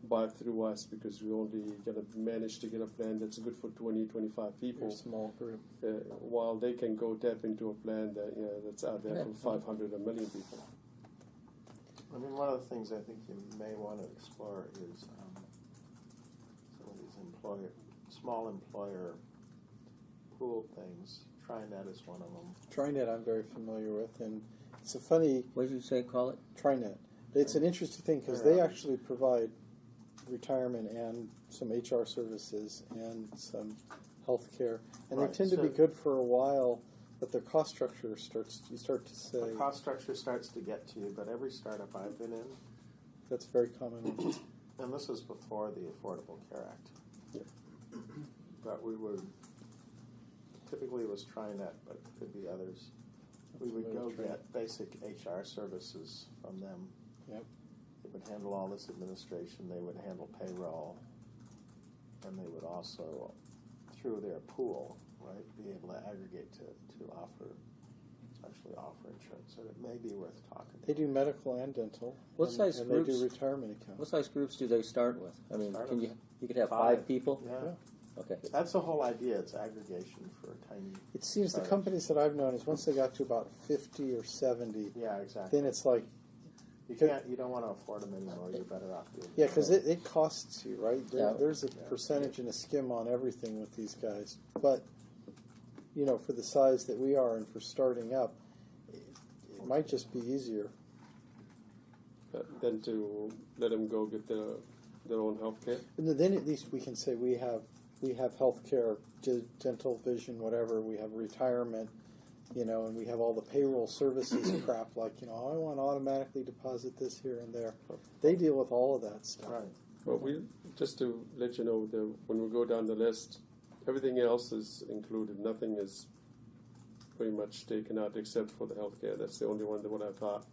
buy it through us, because we only going to manage to get a plan that's good for 20, 25 people. Your small group. While they can go tap into a plan that that's out there for 500, 1 million people. I mean, one of the things I think you may want to explore is some of these small employer pool things. TriNet is one of them. TriNet I'm very familiar with, and it's a funny What did you say, call it? TriNet. It's an interesting thing because they actually provide retirement and some HR services and some health care, and Right, they tend to be so- good for a while, but their cost structure you start to say The cost structure starts to get to you, but every startup I've been in, that's very common. and this is before the Affordable Care Act, but we would, typically it was TriNet, but it could be others. We would go get basic HR services from them. Yep. They would handle all this administration, they would handle payroll, and they would also, through their pool, right, be able to aggregate to actually offer insurance. So it may be worth talking. They do medical and dental. What and, size and groups? they do retirement accounts. What size groups do they start with? I mean, Start can with you could have 5. 5 people? Yeah. Okay. That's the whole idea. It's aggregation for a tiny. It seems the startup. companies that I've known is once they got to about 50 or 70, Yeah, exactly. then it's like, You don't want to afford them anymore. You're better off doing. yeah, because it costs you, right? Yeah. There's a percentage and a skim on everything with these guys. But, for the size that we are and for starting up, it might just be easier. Than to let them go get their own health care. And then at least we can say we have health care, dental, vision, whatever. We have retirement, and we have all the payroll services crap like, I want to automatically deposit this here and there. They deal with all of that stuff. Right. Well, just to let you know, when we go down the list, everything else is included. Nothing is pretty much taken out except for the health care. That's the only one that what I thought.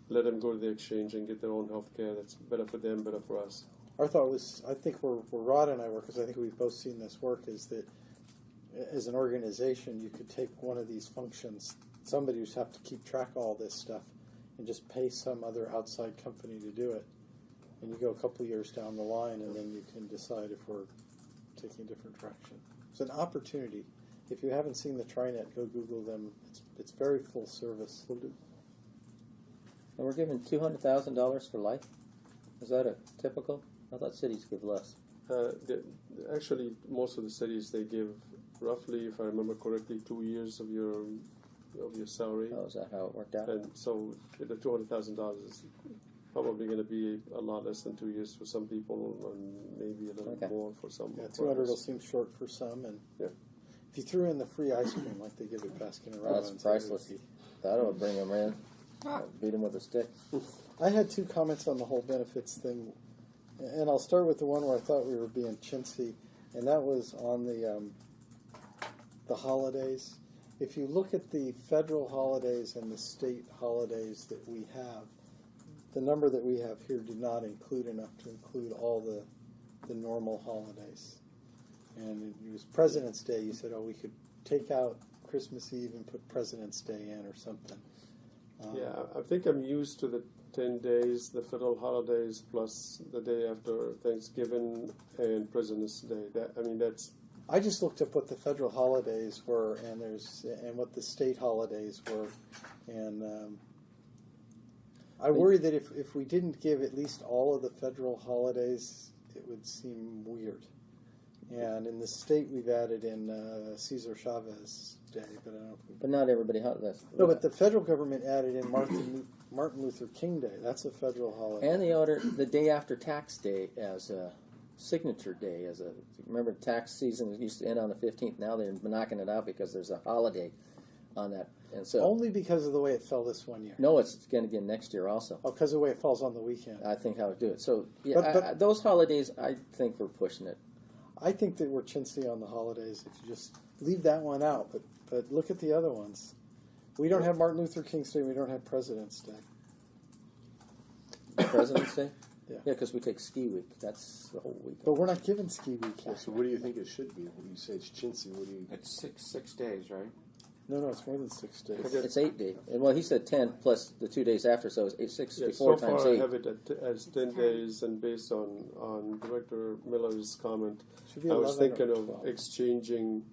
Let them go to the exchange and get their own health care. That's better for them, better for us. Our thought was, I think where Rod and I work, because I think we've both seen this work, is that as an organization, you could take one of these functions, somebody who's have to keep track of all this stuff, and just pay some other outside company to do it. And you go a couple of years down the line, and then you can decide if we're taking a different direction. It's an opportunity. If you haven't seen the TriNet, go Google them. It's very full service. And we're giving $200,000 for life? Is that a typical? I thought cities give less. Actually, most of the cities, they give roughly, if I remember correctly, 2 years of your salary. Oh, is that how it worked out? And so the $200,000 is probably going to be a lot less than 2 years for some people, and maybe a little more for some. Yeah, 200 will seem short for some, and if you threw in the free ice cream like they give at Baskin-Robbins, That's priceless. That'll bring them in. Beat them with a stick. I had 2 comments on the whole benefits thing, and I'll start with the one where I thought we were being chintzy, and that was on the holidays. If you look at the federal holidays and the state holidays that we have, the number that we have here do not include enough to include all the normal holidays. And it was President's Day. You said, we could take out Christmas Eve and put President's Day in or something. Yeah, I think I'm used to the 10 days, the federal holidays, plus the day after Thanksgiving and President's Day. That's I just looked up what the federal holidays were, and what the state holidays were, and I worry that if we didn't give at least all of the federal holidays, it would seem weird. And in the state, we've added in Cesar Chavez Day, but I don't know if we... But not everybody. No, but the federal government added in Martin Luther King Day. That's a federal holiday. And they ordered the day after tax day as a signature day. Remember, tax season used to end on the 15th. Now they're knocking it out because there's a holiday on that. And so only because of the way it fell this one year. No, it's going to get next year also. Oh, because of the way it falls on the weekend. I think how to do it. So yeah, But those holidays, I think we're pushing it. I think that we're chintzy on the holidays if you just leave that one out. But look at the other ones. We don't have Martin Luther King's Day. We don't have President's Day. President's Day? Yeah. Yeah, because we take ski week. That's the whole week. But we're not given ski week Yeah, yet. so what do you think it should be? When you say it's chintzy, what do you... It's six days, right? No, it's more than 6 days. It's 8 days. And well, he said 10 plus the 2 days after, so it's 64 so times far 8. I have it as 10 days, and based on Director Miller's comment, Should be I was 11 or thinking of 12. exchanging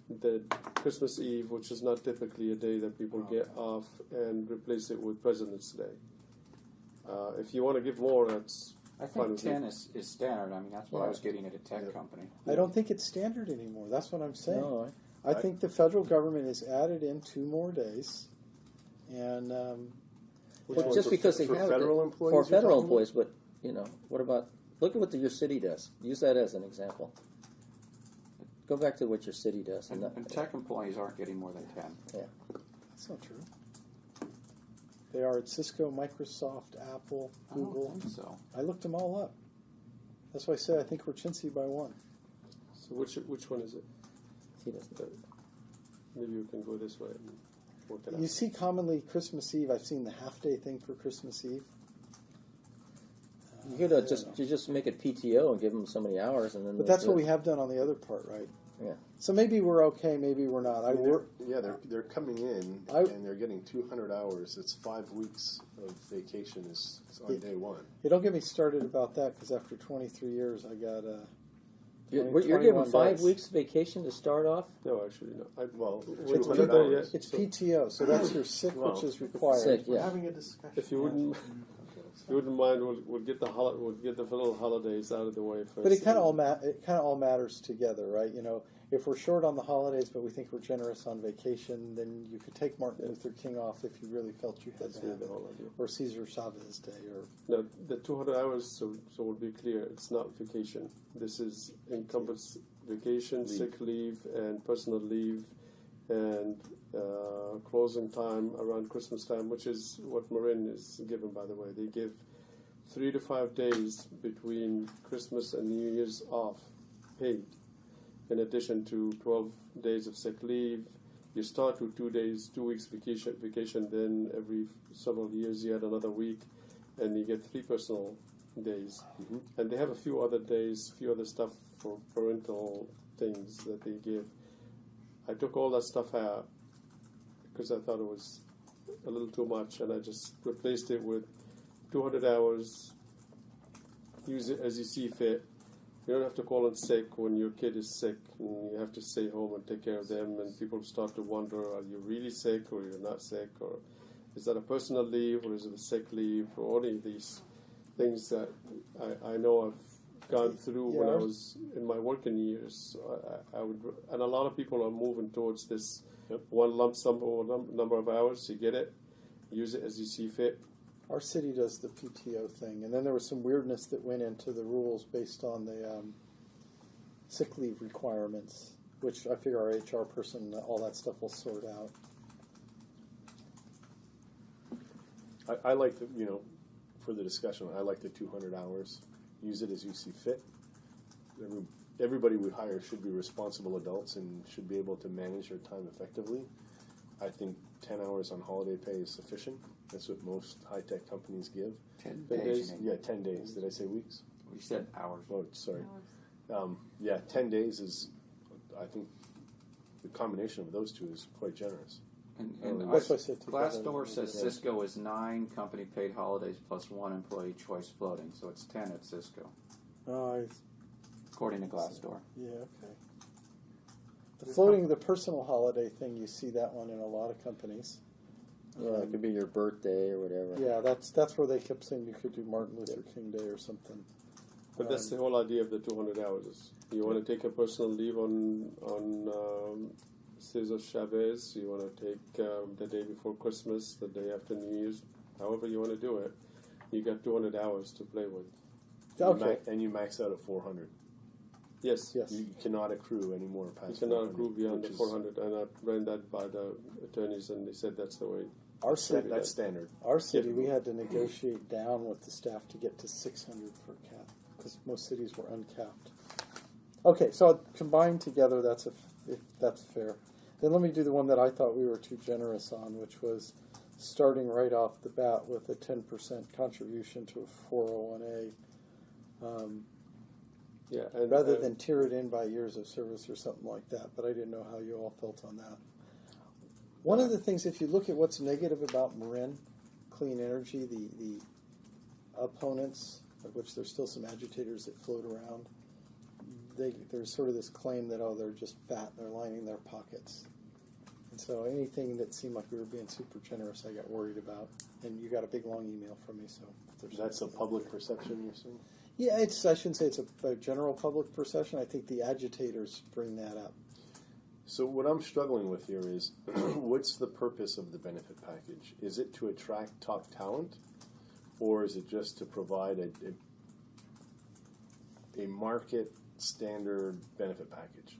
the Christmas Eve, which is not typically a day that people get off, and replace it with President's Day. If you want to give more, that's I fine think with 10 me. is standard. I mean, that's what I was getting at a tech company. I don't think it's standard anymore. That's what I'm saying. No, I think the federal government has added in 2 more days, and but just because they for have federal it, employees for you're federal talking employees, but what about look at what your city does? Use that as an example. Go back to what your city does. And tech employees aren't getting more than 10. that's not true. They are at Cisco, Microsoft, Apple, Google. I don't think so. I looked them all up. That's why I say I think we're chintzy by 1. So which one is it? He doesn't. Maybe you can go this way and work it out. You see commonly Christmas Eve. I've seen the half-day thing for Christmas Eve. You could just make it PTO and give them so many hours, and then. But that's what we have done on the other part, right? Yeah. So maybe we're okay, maybe we're not. they're coming in I- and they're getting 200 hours. It's 5 weeks of vacation is on day 1. Don't get me started about that because after 23 years, I got You're 21 giving 5 days. weeks vacation to start off. No, actually not. Well, We're 200 not there yet. hours. It's PTO, so that's your sick, Well, which is required. Sick, We're yeah. having a discussion. If you wouldn't, if you wouldn't mind, we'll get the federal holidays out of the way first. But it kind of all matters together, right? If we're short on the holidays, but we think we're generous on vacation, then you could take Martin Luther King off if you really felt you had That's to have the it, whole idea. or Cesar Chavez Day, or No, the 200 hours. So we'll be clear. It's not vacation. This is encompass vacation, sick leave, and personal leave, and closing time around Christmas time, which is what Marin is given, by the way. They give 3 to 5 days between Christmas and New Year's off, paid, in addition to 12 days of sick leave. You start with 2 weeks vacation, then every several years you add another week, and you get 3 personal days. Mm-hmm. And they have a few other days, few other stuff for parental things that they give. I took all that stuff out because I thought it was a little too much, and I just replaced it with 200 hours. Use it as you see fit. You don't have to call in sick when your kid is sick and you have to stay home and take care of them, and people start to wonder, are you really sick or you're not sick, or is that a personal leave or is it a sick leave, or any of these things that I know I've gone through when I was in my working years. I would, and a lot of people are moving towards this one lump sum or number of hours. You get it, use it as you see fit. our city does the PTO thing. And then there was some weirdness that went into the rules based on the sick leave requirements, which I figure our HR person, all that stuff will sort out. I like the, for the discussion, I like the 200 hours. Use it as you see fit. Everybody we hire should be responsible adults and should be able to manage their time effectively. I think 10 hours on holiday pay is sufficient. That's what most high-tech companies give. 10 10 days? days? Yeah, 10 days. Did I say weeks? We said hours. Oh, sorry. Yeah, 10 days is, I think, the combination of those two is quite generous. And That's why I said Glassdoor says Yeah. Cisco is 9 company paid holidays plus 1 employee choice floating, so it's 10 at Cisco, Oh, according to Glassdoor. yeah, okay. The floating, the personal holiday thing, you see that one in a lot of companies. Yeah, it could be your birthday or whatever. Yeah, that's where they kept saying you could do Martin Luther King Day or something. But that's the whole idea of the 200 hours. Is you want to take a personal leave on Cesar Chavez. You want to take the day before Christmas, the day after New Year's. However you want to do it, you got 200 hours to play with. Okay. And you max out at 400. Yes. Yes. You cannot accrue any more You past cannot 400, accrue beyond the which is- 400, and I ran that by the attorneys, and they said that's the way. Our city, That's standard. our city, we had to negotiate down with the staff to get to 600 for cap because most cities were uncapped. Okay, so combined together, if that's fair. Then let me do the one that I thought we were too generous on, which was starting right off the bat with a 10% contribution to a 401A, Yeah, and rather than tier it in by years of service or something like that. But I didn't know how you all felt on that. One of the things, if you look at what's negative about Marin Clean Energy, the opponents, of which there's still some agitators that float around, there's sort of this claim that, oh, they're just fat, they're lining their pockets. And so anything that seemed like we were being super generous, I got worried about. And you got a big, long email from me, so if there's That's a something- public perception, you assume? Yeah, I shouldn't say it's a general public perception. I think the agitators bring that up. So what I'm struggling with here is, what's the purpose of the benefit package? Is it to attract top talent, or is it just to provide a market standard benefit package?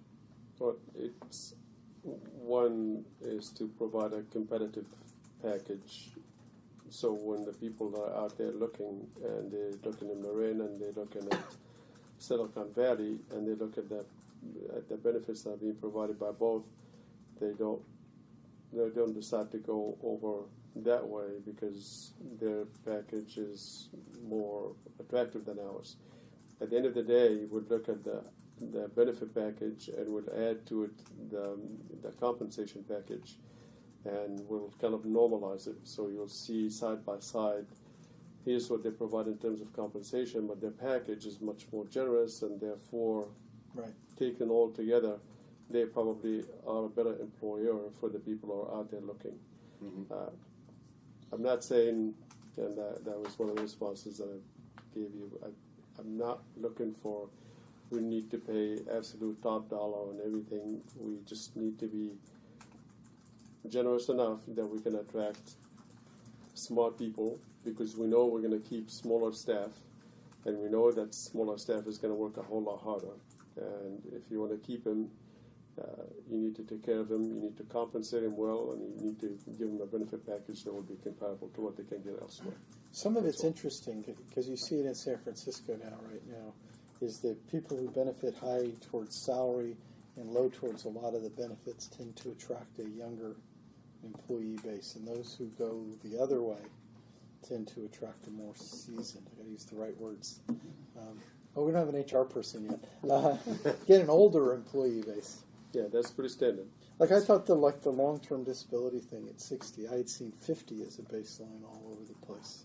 Well, it's one is to provide a competitive package. So when the people are out there looking, and they're looking at Marin, and they're looking at Silicon Valley, and they look at the benefits that are being provided by both, they don't decide to go over that way because their package is more attractive than ours. At the end of the day, we'd look at the benefit package and would add to it the compensation package, and we'll kind of normalize it. So you'll see side by side, here's what they provide in terms of compensation, but their package is much more generous, and therefore, Right. taken all together, they probably are a better employer for the people who are out there looking. I'm not saying, and that was one of the responses that I gave you, I'm not looking for, we need to pay absolute top dollar on everything. We just need to be generous enough that we can attract smart people, because we know we're going to keep smaller staff, and we know that smaller staff is going to work a whole lot harder. And if you want to keep them, you need to take care of them, you need to compensate them well, and you need to give them a benefit package that will be comparable to what they can get elsewhere. Some of it's interesting because you see it in San Francisco right now, is that people who benefit high towards salary and low towards a lot of the benefits tend to attract a younger employee base, and those who go the other way tend to attract a more seasoned, I gotta use the right words. We don't have an HR person yet. Get an older employee base. Yeah, that's pretty standard. Like I thought the long-term disability thing at 60, I had seen 50 as a baseline all over the place,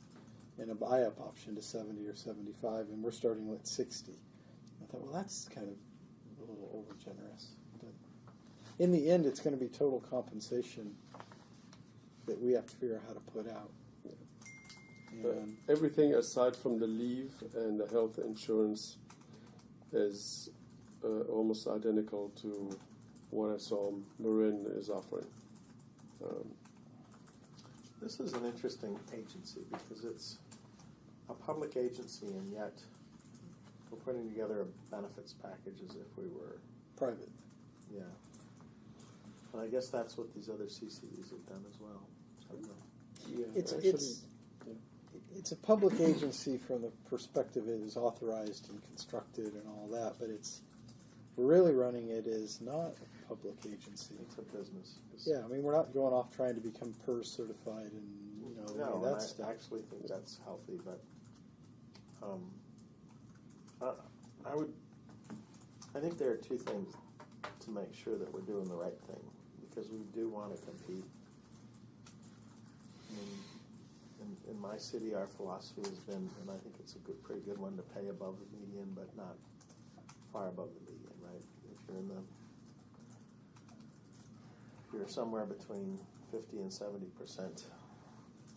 and a buy-up option to 70 or 75, and we're starting at 60. I thought, well, that's kind of a little over-generous. But in the end, it's going to be total compensation that we have to figure out how to put out. And Everything aside from the leave and the health insurance is almost identical to what I saw Marin is offering. This is an interesting agency because it's a public agency, and yet we're putting together a benefits package as if we were private. Yeah. And I guess that's what these other CCEs have done as well. Yeah, It's a public agency from the perspective it is authorized and constructed and all that, but we're really running it as not a public agency. It's a business. Yeah, I mean, we're not going off trying to become PERS certified and any No, of and that stuff. I actually think that's healthy, but I think there are two things to to make sure that we're doing the right thing, because we do want to compete. I mean, in my city, our philosophy has been, and I think it's a pretty good one, to pay above the median, but not far above the median, right? If you're somewhere between 50 and 70%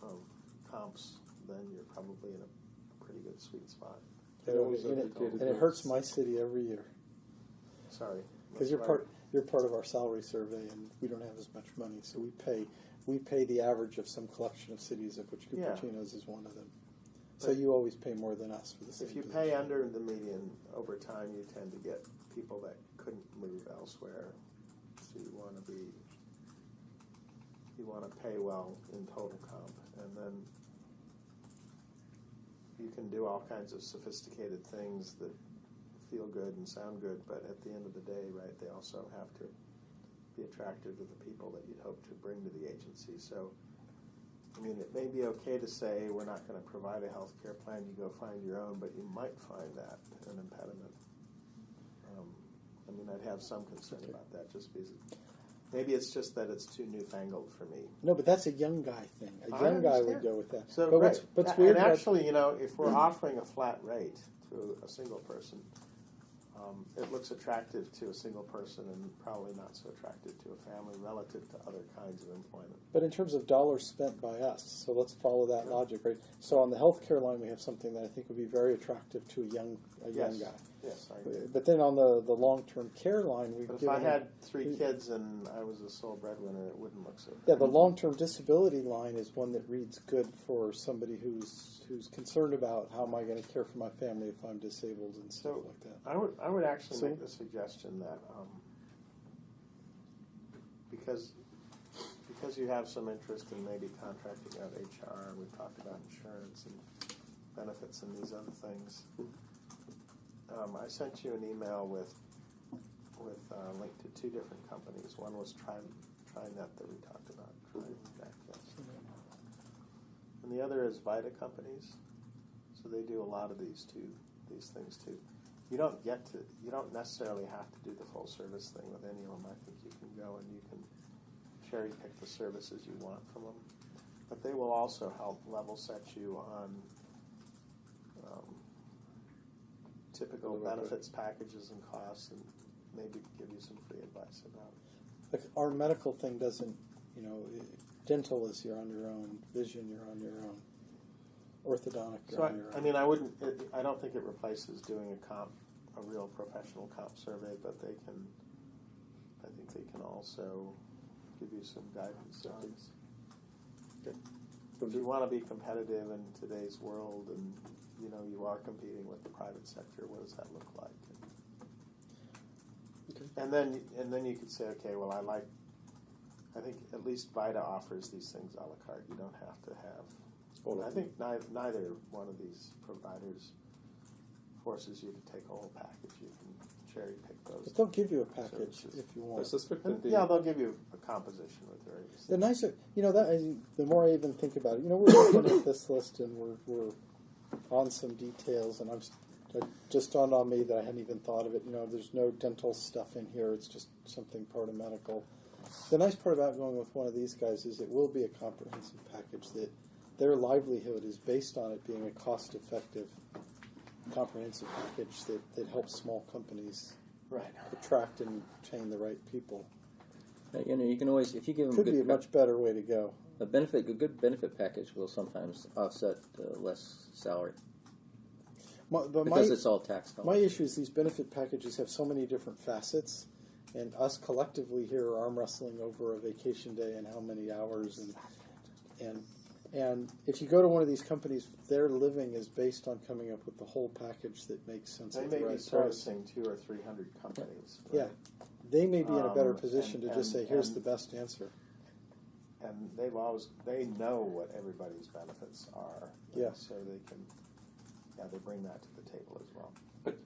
of comps, then you're probably in a pretty good sweet spot. And it hurts my city every year. Sorry. Because you're part of our salary survey, and we don't have as much money, so we pay the average of some collection of cities, of which Cupertino's is one of them. So you always pay more than us for the same If you position. pay under the median, over time you tend to get people that couldn't move elsewhere. So you want to pay well in total comp, and then you can do all kinds of sophisticated things that feel good and sound good, but at the end of the day, right, they also have to be attractive to the people that you'd hope to bring to the agency. So, I mean, it may be okay to say we're not going to provide a health care plan, you go find your own, but you might find that an impediment. I mean, I'd have some concern about that, just because maybe it's just that it's too newfangled for me. No, but that's a young guy thing. A young guy would go with that. So, but right. what's weird and about, actually, if we're offering a flat rate to a single person, it looks attractive to a single person and probably not so attractive to a family relative to other kinds of employment. but in terms of dollars spent by us, so let's follow that logic, right? So on the healthcare line, we have something that I think would be very attractive to a young guy. Yes, I agree. But then on the long-term care line, we've But if given I had 3 kids and I was a sole breadwinner, it wouldn't look so good. Yeah, the long-term disability line is one that reads good for somebody who's concerned about how am I going to care for my family if I'm disabled and stuff like that. I would actually So- make the suggestion that because you have some interest in maybe contracting out HR, and we've talked about insurance and benefits and these other things. I sent you an email with a link to 2 different companies. One was TriNet that we talked about, and the other is Vita Companies. So they do a lot of these things too. You don't necessarily have to do the full service thing with any of them. I think you can go and you can cherry pick the services you want from them. But they will also help level set you on typical benefits packages and costs, and maybe give you some free advice about it. Like our medical thing doesn't, dental is you're on your own, vision you're on your own, orthodontic you're on your own. I mean, I don't think it replaces doing a real professional comp survey, but I think they can also give you some guidance on this. If you want to be competitive in today's world, and you are competing with the private sector, what does that look like? Okay. And then you could say, okay, well, I think at least Vita offers these things a la carte. You don't have to have. Well, I think neither one of these providers forces you to take a whole package. You can cherry pick those. But they'll give you a package services. if you want. I suspect that They'll give you a composition with various The things. nicer, the more I even think about it, we're looking at this list and we're on some details, and it just dawned on me that I hadn't even thought of it. There's no dental stuff in here. It's just something part of medical. The nice part about going with one of these guys is it will be a comprehensive package that their livelihood is based on it being a cost-effective, comprehensive package that helps small companies attract and retain the right people. You can always, if you give them Could be a much better way to go. a good benefit package will sometimes offset less salary because it's all tax dollars. My issue is these benefit packages have so many different facets, and us collectively here are arm wrestling over a vacation day and how many hours, and if you go to one of these companies, their living is based on coming up with the whole package that makes sense. They at may the be right price. servicing 200 or 300 companies. Right? Yeah, they may be in a better position and- to just say, "Here's and- the best answer." And they know what everybody's benefits are. Yeah. So they bring that to the table as well. But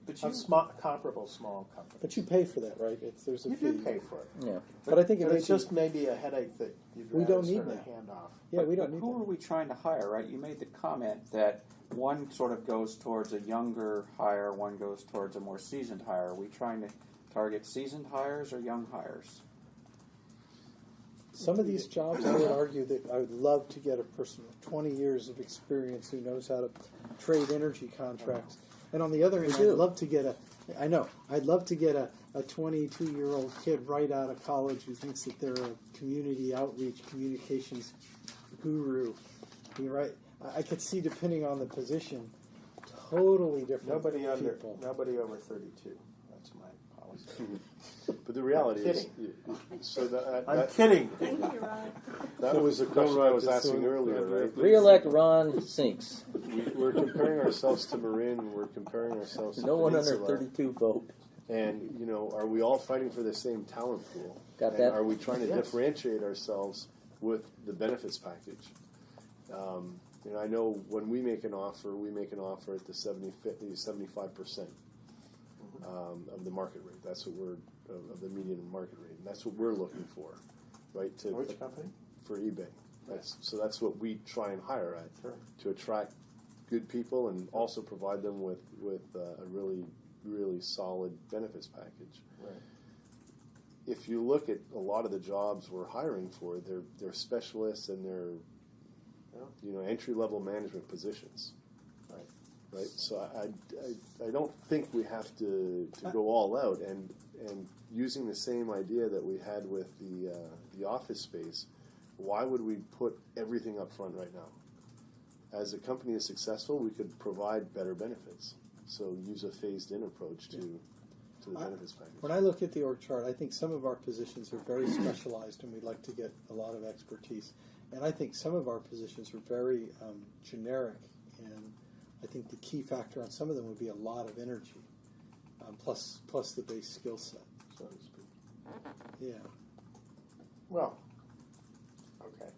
Comparable small companies. But you pay for that, right? There's a You fee. do pay for it. Yeah. But I think it But makes it's just maybe a headache that you'd We rather don't need sort of that. hand off. Yeah, we but don't need who that. are we trying to hire, right? You made the comment that one sort of goes towards a younger hire, one goes towards a more seasoned hire. Are we trying to target seasoned hires or young hires? Some of these jobs, I would argue that I would love to get a person with 20 years of experience who knows how to trade energy contracts. And on the other hand, I'd love to get I'd love to get a 22-year-old kid right out of college who thinks that they're a community outreach communications guru. You're right. I could see, depending on the position, totally different Nobody people. over 32. That's my policy. But the reality I'm is, so I'm kidding. Thank you, Rod. that was the question I was asking earlier, right? Re-elect Ron Sinks. We're comparing ourselves to Marin. We're comparing ourselves to No one under Peninsula. 32 vote. And, are we all fighting for the same talent pool? Got And that? are we trying to Yes. differentiate ourselves with the benefits package? I know when we make an offer at the 75% of the market rate. That's what we're, of the median market rate. And that's what we're looking for, right? Which company? For eBay. That's what we try and hire at, Sure. to attract good people and also provide them with a really, really solid benefits package. Right. If you look at a lot of the jobs we're hiring for, they're specialists and they're entry level management positions. Right. So I don't think we have to go all out, and using the same idea that we had with the office space. Why would we put everything up front right now? As a company is successful, we could provide better benefits. So use a phased-in approach to the benefits package. When I look at the org chart, I think some of our positions are very specialized, and we'd like to get a lot of expertise. And I think some of our positions are very generic, and I think the key factor on some of them would be a lot of energy, plus the base skill set. So to speak. Yeah. Well, okay.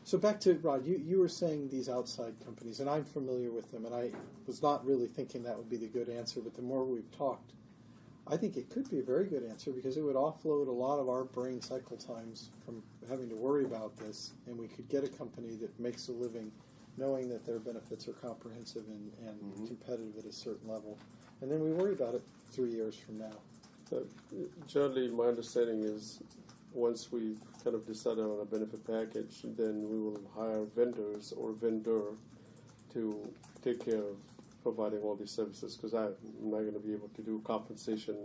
So back to Rod, you were saying these outside companies, and I'm familiar with them, and I was not really thinking that would be the good answer, but the more we've talked, I think it could be a very good answer because it would offload a lot of our brain cycle times from having to worry about this, and we could get a company that makes a living knowing that their benefits are comprehensive and competitive at a certain level. And then we worry about it 3 years from now. Generally, my understanding is once we've kind of decided on a benefit package, then we will hire vendors or vendor to take care of providing all these services, because I'm not going to be able to do compensation,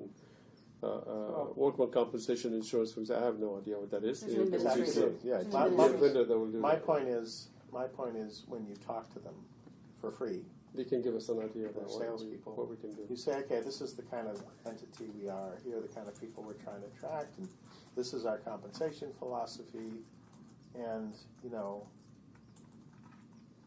workman compensation insurance, because I have no idea what that is. There's an administrator. Yeah, There's an My- a vendor that will do my that. point is when you talk to them for free, They can give us an idea the about salespeople, what we can do. you say, okay, this is the kind of entity we are. Here are the kind of people we're trying to attract, and this is our compensation philosophy. And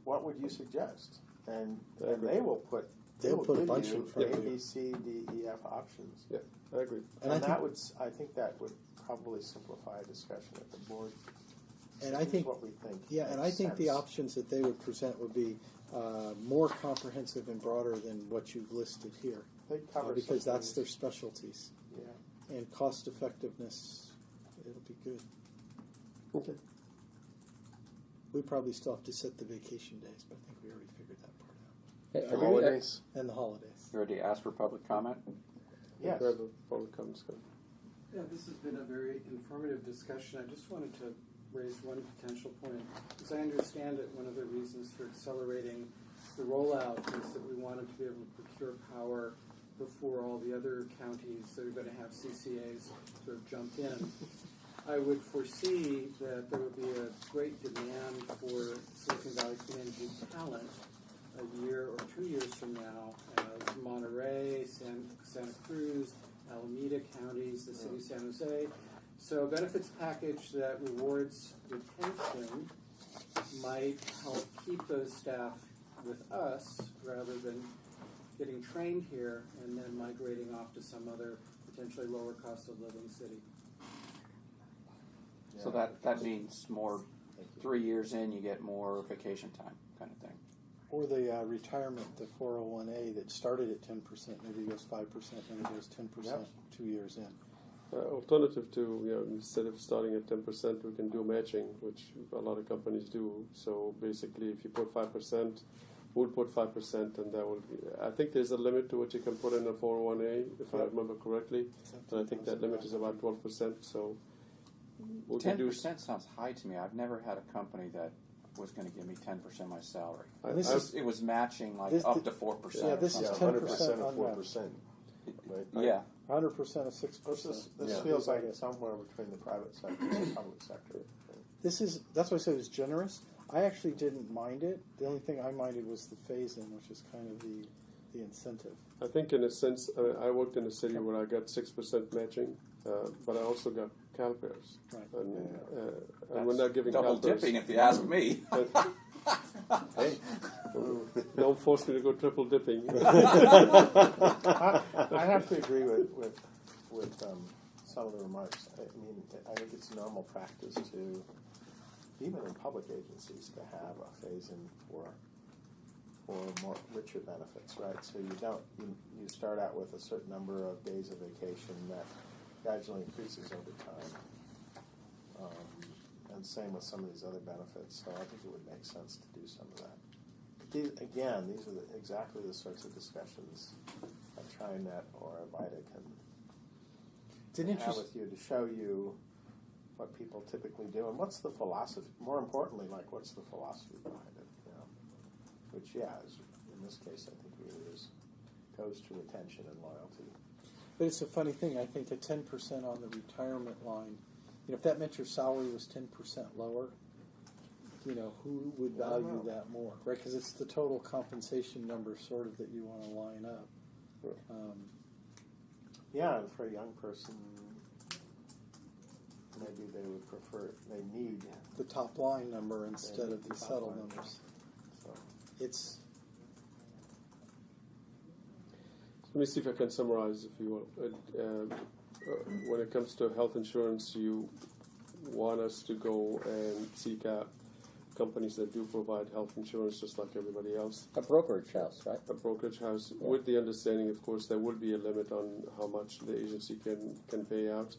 what would you suggest? And they will put They'll put a give bunch you in front A, of you. B, C, D, E, F options. Yeah, I agree. And And I I think that would probably simplify a discussion at the board. And I Here's think, what we think. yeah, and I makes think the sense. options that they would present would be more comprehensive and broader than what you've listed here, They cover because some that's their things. specialties. Yeah. And cost effectiveness, it'll be good. Okay. We probably still have to set the vacation days, but I think we already figured that part out. Hey, The are we- holidays. And the holidays. You already asked for public comment? Yes. If the public comments come. Yeah, this has been a very informative discussion. I just wanted to raise one potential point. As I understand it, one of the reasons for accelerating the rollout is that we wanted to be able to procure power before all the other counties that are going to have CCAs sort of jump in. I would foresee that there would be a great demand for Silicon Valley Clean Energy talent a year or 2 years from now as Monterey, Santa Cruz, Alameda counties, the city of San Jose. So a benefits package that rewards retention might help keep those staff with us rather than getting trained here and then migrating off to some other potentially lower cost of living city. So that means more, 3 years in, you get more vacation time kind of thing. Or the retirement, the 401A that started at 10%, maybe goes 5%, then it goes 10% 2 years in. Alternative to, instead of starting at 10%, we can do matching, which a lot of companies do. So basically, if you put 5%, we'll put 5%, and that will. I think there's a limit to what you can put in a 401A, if I remember correctly. And I think that limit is about 12%. So we can do. 10% sounds high to me. I've never had a company that was going to give me 10% of my salary. It was matching like up to 4%. Yeah, this is 100% of unmatched. 4%. Right? Yeah. 100% of 6%. This feels like it's somewhere between the private sector and the public sector. That's why I said it was generous. I actually didn't mind it. The only thing I minded was the phase-in, which is kind of the incentive. I think, in a sense, I worked in a city where I got 6% matching, but I also got CalPERS. Right. And we're not giving double CalPERS. dipping, if you ask me. Hey, don't force me to go triple dipping. I have to agree with some of the remarks. I mean, I think it's normal practice to, even in public agencies, to have a phase-in for more richer benefits, right? So you start out with a certain number of days of vacation that gradually increases over time. And same with some of these other benefits. So I think it would make sense to do some of that. But these are exactly the sorts of discussions that TriNet or VITA can have with you to show you what people typically do and what's the philosophy. More importantly, like what's the philosophy behind it? You know? Which, is, in this case, I think really goes to retention and loyalty. But it's a funny thing. I think the 10% on the retirement line, if that meant your salary was 10% lower, who would value that more, right? Because it's the total compensation number sort of that you want to line up. And for a young person, maybe they would prefer, they need the top line number instead of the subtle numbers. So It's Let me see if I can summarize, if you want. When it comes to health insurance, you want us to go and seek out companies that do provide health insurance just like everybody else. A brokerage house, right? A brokerage house, with the understanding, of course, there will be a limit on how much the agency can pay out,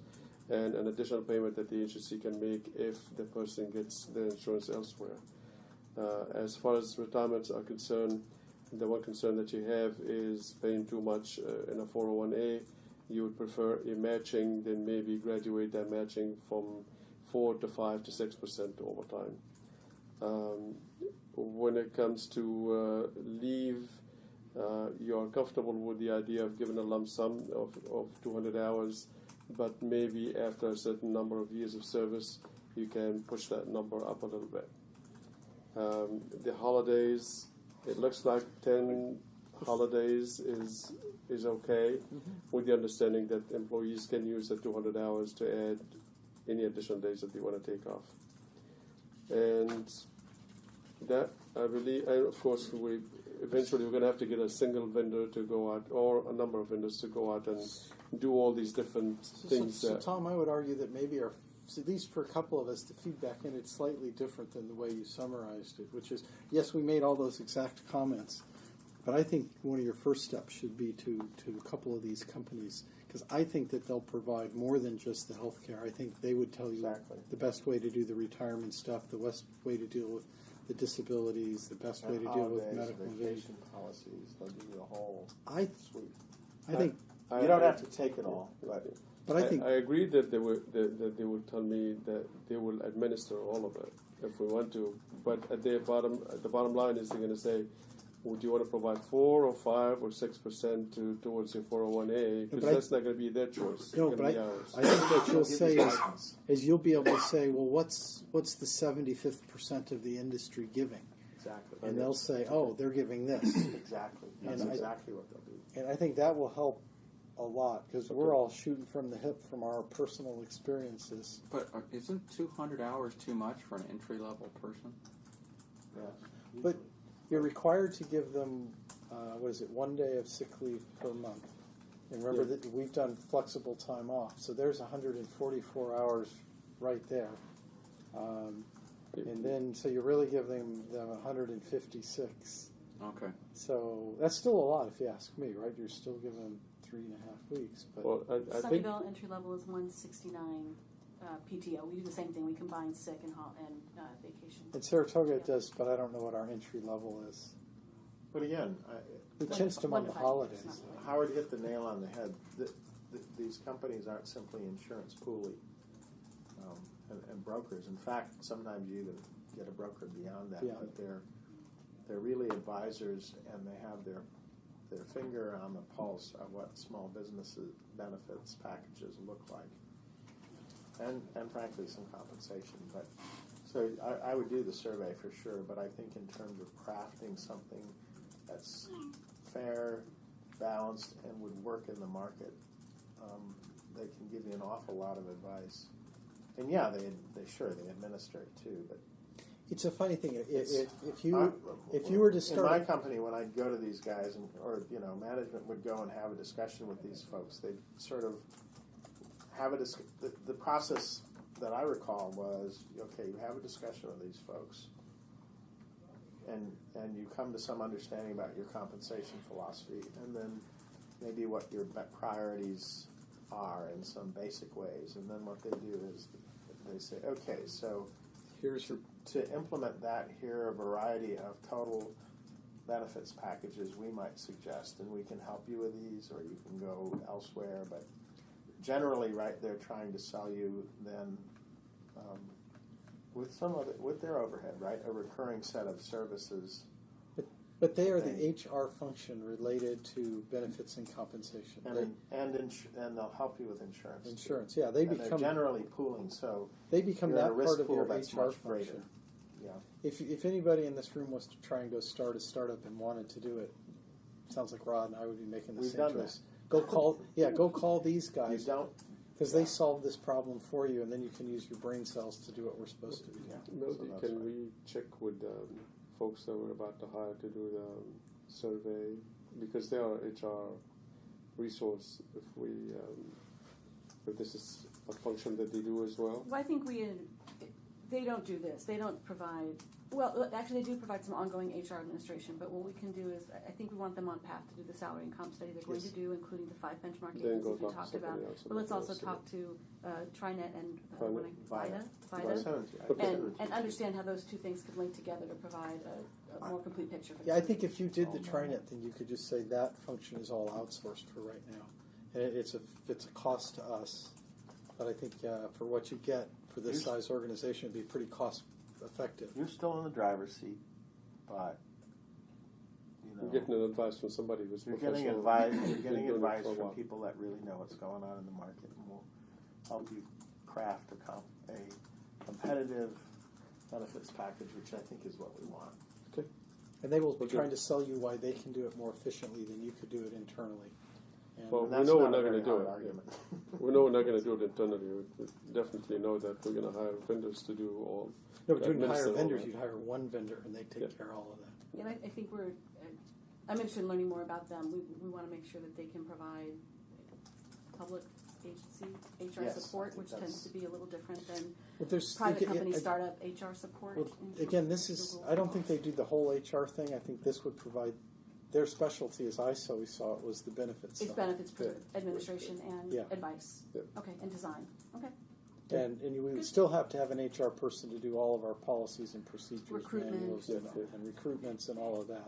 and an additional payment that the agency can make if the person gets the insurance elsewhere. As far as retirements are concerned, the one concern that you have is paying too much in a 401A. You would prefer a matching, then maybe graduate that matching from 4 to 5 to 6% over time. When it comes to leave, you're comfortable with the idea of giving a lump sum of 200 hours, but maybe after a certain number of years of service, you can push that number up a little bit. The holidays, it looks like 10 holidays is okay, with the understanding that employees can use the 200 hours to add any additional days that they want to take off. And that, I believe, and of course, eventually we're going to have to get a single vendor to go out, or a number of vendors to go out and do all these different things. So Tom, I would argue that maybe at least for a couple of us, the feedback in it's slightly different than the way you summarized it, which is, yes, we made all those exact comments, but I think one of your first steps should be to a couple of these companies, because I think that they'll provide more than just the health care. I think they would tell you the best way to do the retirement stuff, the best way to deal with the disabilities, the best way to deal with medical vacation policies. They'll give you a whole suite. I think you don't have to take it all, but I think I agree that they will tell me that they will administer all of it if we want to. But at the bottom line is they're going to say, would you want to provide 4 or 5 or 6% towards your 401A? Because that's not going to be their choice. No, but I think what you'll say is you'll be able to say, well, what's the 75th percent of the industry giving? Exactly. And they'll say, oh, they're giving this. Exactly. That's exactly what they'll do. And I think that will help a lot, because we're all shooting from the hip from our personal experiences. But isn't 200 hours too much for an entry-level person? Yeah. But you're required to give them, 1 day of sick leave per month. And remember that we've done flexible time off, so there's 144 hours right there. And then, so you're really giving them 156. Okay. So that's still a lot if you ask me, right? You're still giving them 3.5 weeks. But well, I think Sunnyvale entry level is 169 PTO. We do the same thing. We combine sick and vacation. and Saratoga does, but I don't know what our entry level is. But again, We changed them on the 1 to 5 holidays. years, not really. Howard hit the nail on the head. These companies aren't simply insurance pooling and brokers. In fact, sometimes you even get a broker beyond that. Beyond. But they're really advisors, and they have their finger on the pulse of what small businesses benefits packages look like, and frankly some compensation. But so I would do the survey for sure. But I think in terms of crafting something that's fair, balanced, and would work in the market, they can give you an awful lot of advice. And yeah, they administer it too. But It's a funny thing. If you were to start in my company, when I'd go to these guys, or management would go and have a discussion with these folks, they'd sort of have the process that I recall was, okay, you have a discussion with these folks, and you come to some understanding about your compensation philosophy, and then maybe what your priorities are in some basic ways, and then what they do is they say, okay, so Here's your to implement that, here are a variety of total benefits packages we might suggest, and we can help you with these, or you can go elsewhere. But generally, right, they're trying to sell you then with their overhead, right, a recurring set of services. But they are the HR function related to benefits and compensation. And they'll help you with insurance. Insurance, yeah, they And become they're generally pooling, so they become you're in a that risk part of pool your that's HR much greater. function. Yeah. If anybody in this room was to try and go start a startup and wanted to do it, sounds like Rod and I would be making the We've same done choice. Go call these You guys don't. because they solve this problem for you, and then you can use your brain cells to do what we're supposed to be doing. Yeah. Melody, So that's can right. we check with folks that we're about to hire to do the survey, because they are HR resource, if this is a function that they do as well? Well, I think they don't do this. They don't provide, well, actually they do provide some ongoing HR administration, but what we can do is, I think we want them on path to do the salary and comp study they're going Yes. to do, including the 5 benchmark Then agencies go we talk to talked about. somebody else But let's about also this, talk to TriNet and Vida. VITA, and understand how those two things could link together to provide a more complete picture. For the Yeah, I city. think if you did the TriNet thing, you could just say that function is all outsourced for right now, and it's a cost to us. But I think for what you get for this size organization, it'd be pretty cost effective. You're still in the driver's seat, but You're getting an advice from somebody who's you're getting professional. advice. You're been getting doing it advice for a from while. people that really know what's going on in the market, and will help you craft a competitive benefits package, which I think is what we want. And they will be Okay. trying to sell you why they can do it more efficiently than you could do it internally. And Well, And we that's know we're not not a going very to do hard it. argument. We know we're not going to do it internally. We definitely know that we're going to hire vendors to do all. no, but you wouldn't administer hire all vendors. that. You'd hire one vendor, and they take Yeah. care of all of that. And I think I'm interested in learning more about them. We want to make sure that they can provide public agency HR Yes, I support, think which tends to be a little different than But there's private company startup HR support. Well, again, this is, I don't think they do the whole HR thing. I think this would provide, their specialty, as I always saw it, was the benefits It's side. benefits Yeah. administration and Yeah. advice. Yeah. Okay, and design. Okay. And we would still have to have an HR person to do all of our policies and procedures, Recruitment. manuals, and recruitments and all of that.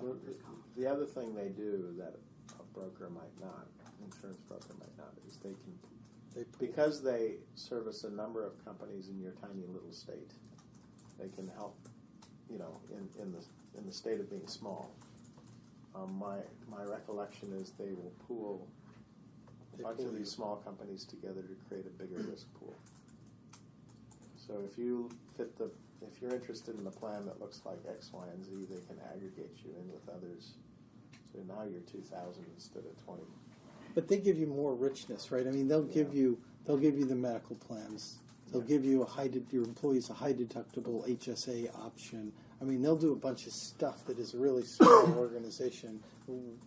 The other thing they do that a broker might not, insurance broker might not, is they can, because they service a number of companies in your tiny little state, they can help, in the state of being small. My recollection is they will pool a bunch of these small companies together to create a bigger risk pool. So if you're interested in a plan that looks like X, Y, and Z, they can aggregate you in with others. So now you're 2,000 instead of 20. But they give you more richness, right? I mean, they'll give you the medical plans. They'll give you your employees a high deductible HSA option. I mean, they'll do a bunch of stuff that is a really small organization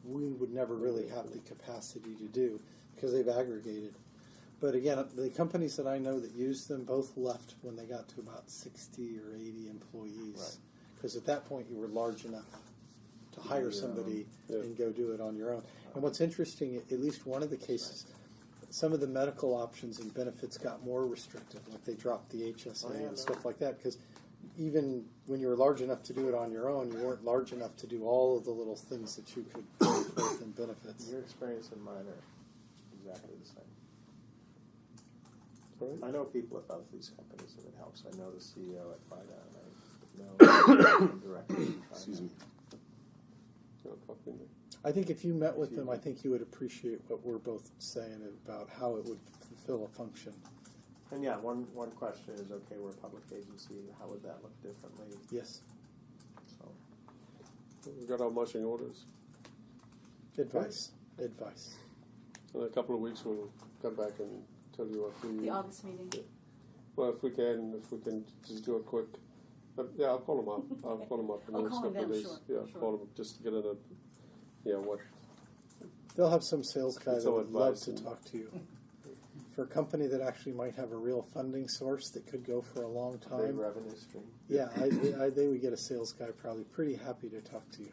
we would never really have the capacity to do because they've aggregated. But again, the companies that I know that use them both left when they got to about 60 or 80 employees. Because at that point you were large enough to hire somebody and go do it on your own. And what's interesting, at least one of the cases, some of the medical options and benefits got more restrictive, like they dropped the HSA and stuff like that, because even when you were large enough to do it on your own, you weren't large enough to do all of the little things that you could bring forth in benefits. Your experience and mine are exactly the same. All right. I know people at both these companies, and it helps. I know the CEO at FIDA, and I know the director at FIDA. Excuse me. Yeah, pop in there. I think if you met with them, I think you would appreciate what we're both saying about how it would fulfill a function. And yeah, one question is, okay, we're a public agency, how would that look differently? Yes. So, We've got our marching orders. Advice. In a couple of weeks, we'll come back and tell you what we. The August meeting. Well, if we can just do a quick. Yeah, I'll call them up. I'll call them up in the Oh, next calling couple of them, days. sure, Yeah, sure. call them just to get in a. Yeah, what? They'll have some sales guy that Some would love advice to and- talk to you. For a company that actually might have a real funding source that could go for a long big time, revenue stream. yeah, they would get a sales guy probably pretty happy to talk to you.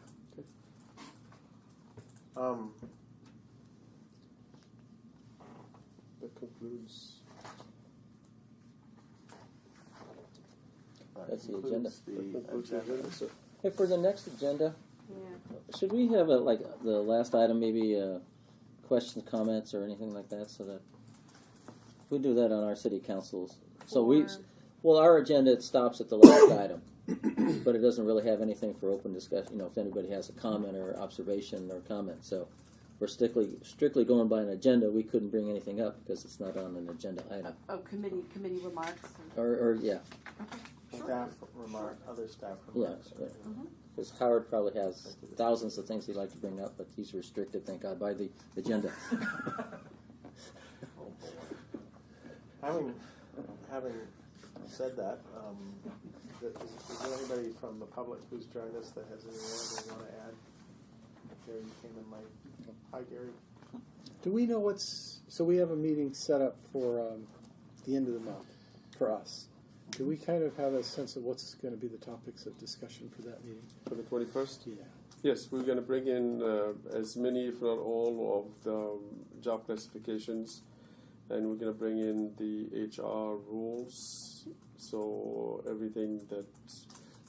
That concludes. That's the concludes agenda. That The concludes the agenda. agenda. So, Hey, for the next agenda, Yeah. should we have like the last item, maybe questions, comments, or anything like that, so that we do that on our city councils. So our agenda it stops at the last item, but it doesn't really have anything for open discussion. You know, if anybody has a comment or observation or comment, so we're strictly going by an agenda. We couldn't bring anything up because it's not on an agenda item. Committee remarks. Or yeah, Staff remark, other staff yeah. remarks. right? Because Howard probably has thousands of things he'd like to bring up, but he's restricted, thank God, by the agenda. Having said that, is there anybody from the public who's joined us that has any more they want to add? Gary, you came in late. Hi, Gary. Do we know so we have a meeting set up for the end of the month for us. Do we kind of have a sense of what's going to be the topics of discussion for that meeting? for the 21st? Yeah. Yes, we're going to bring in as many, if not all, of the job classifications, and we're going to bring in the HR rules. So everything that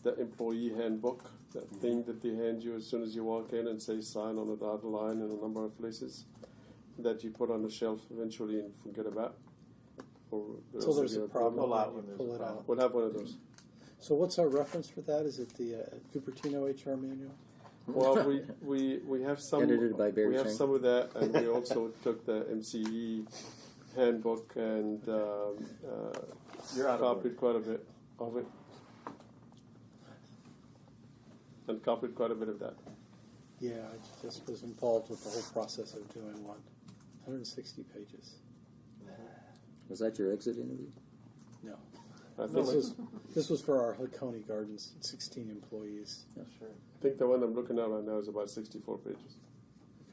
the employee handbook, that thing that they hand you as soon as you walk in and say sign on the dotted line in a number of places, that you put on the shelf eventually and forget about. So there's a problem. Pull out when you there's pull a it problem. out. We'll have one of those. So what's our reference for that? Is it the Cupertino HR manual? Well, we have some. Edited by Barry we have Chang. some of that, and we also took the MCE handbook and You're out of copied quite a bit of it, and copied quite a bit of that. Yeah, I just was involved with the whole process of doing one. 160 pages. Was that your exit interview? No. I think, This was for our Laconia Gardens, 16 employees. Yeah, sure. I think the one I'm looking at right now is about 64 pages.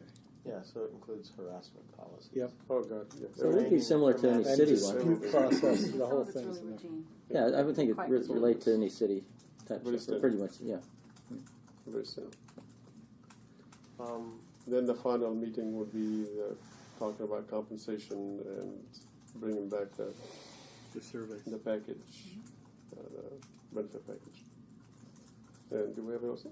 Okay. Yeah, so it includes harassment policies. Yep. Oh God, yeah. So it would be similar to any And city dispute one. process, the Some whole of it's thing's really in there. routine. Yeah, I would think it Quite relate to any city type Very stuff. standard. Pretty much, yeah. Very simple. Then the final meeting would be talking about compensation and bringing back the survey. package, the benefit package. And do we have anything else?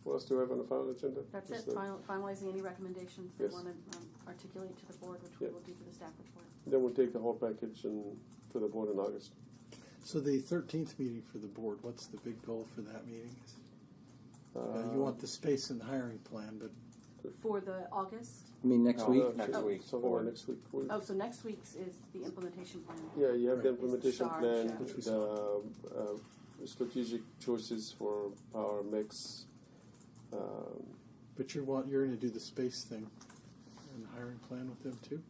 What else do we have on the final agenda? That's Just it, the- finalizing any recommendations they Yes. want to articulate to the board, which we Yeah. will do for the staff report. Then we'll take the whole package and to the board in August. So the 13th meeting for the board, what's the big goal for that meeting? You want the space and hiring plan, but For the August, I mean, next No, week? next week. Talking about next week. so next week's is the implementation plan. Yeah, you have the Right. implementation Start, plan, yeah. Which we the strategic choices for power mix. but you're going to do the space thing and the hiring plan with them too.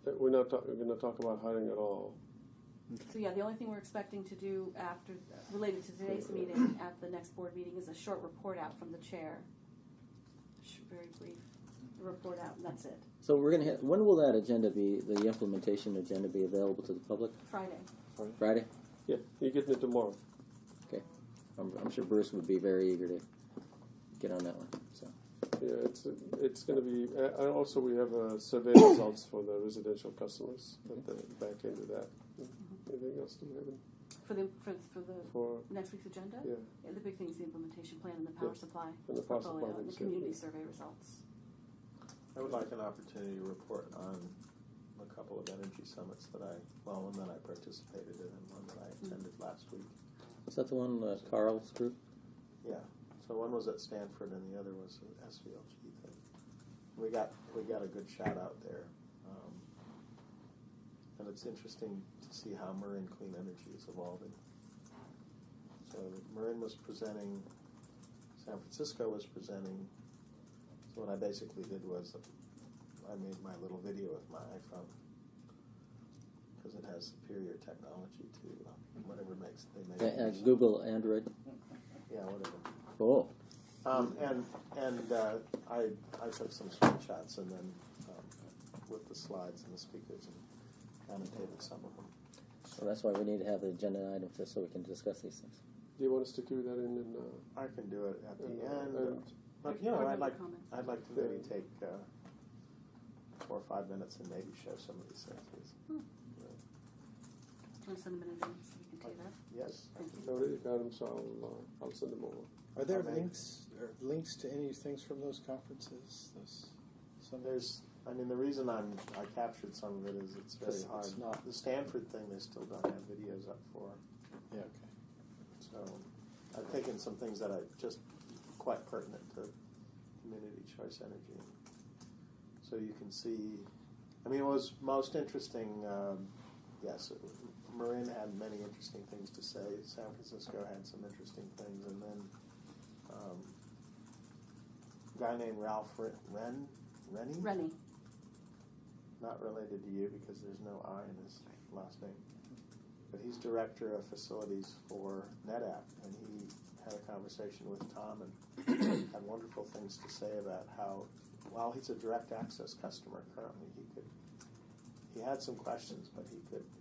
We're not going to talk about hiring at all. So yeah, the only thing we're expecting to do after, related to today's meeting at the next board meeting is a short report out from the chair. Very brief report out, and that's it. So we're gonna have, when will that agenda be, the implementation agenda be available to the public? Friday. Friday? Yeah, you're getting it tomorrow. Okay. I'm sure Bruce would be very eager to get on that one, so. Yeah, it's going to be. And also, we have survey results for the residential customers at the back end of that. Anything else do we have? For the for next week's agenda? yeah, The big thing is the implementation plan and the power Yeah. supply and the power supply portfolio and the things, yeah. community survey results. I would like an opportunity to report on a couple of energy summits that one that I participated in and one that I attended last week. Is that the one, Carl's group? Yeah. So one was at Stanford and the other was an SVLG thing. We got a good shout out there. And it's interesting to see how Marin Clean Energy is evolving. So Marin was presenting, San Francisco was presenting. So what I basically did was I made my little video with my iPhone because it has superior technology to whatever they make. Google Android. Yeah, whatever. Cool. And I took some screenshots and then with the slides and the speakers and annotated some of them. So that's why we need to have the agenda item so we can discuss these things. Do you want us to do that in? I can do it at the and- end. But I'd like to maybe take 4 or 5 minutes and maybe show some of these things. Do you want to send them in advance so we can take that? Yes. Thank you. I already got them, so I'll send them over. Are there Okay. links to any things from those conferences? The reason I captured some of it is it's very It's hard. not- The Stanford thing, they still don't have videos up for. Yeah, okay. So I've taken some things that are just quite pertinent to community choice energy. So you can see, what was most interesting, yes, Marin had many interesting things to say. San Francisco had some interesting things. And then a guy named Ralph Rennie? Rennie. Not related to you because there's no I in his last name. But he's director of facilities for NetApp, and he had a conversation with Tom and had wonderful things to say about how, while he's a direct access customer currently, he had some questions, but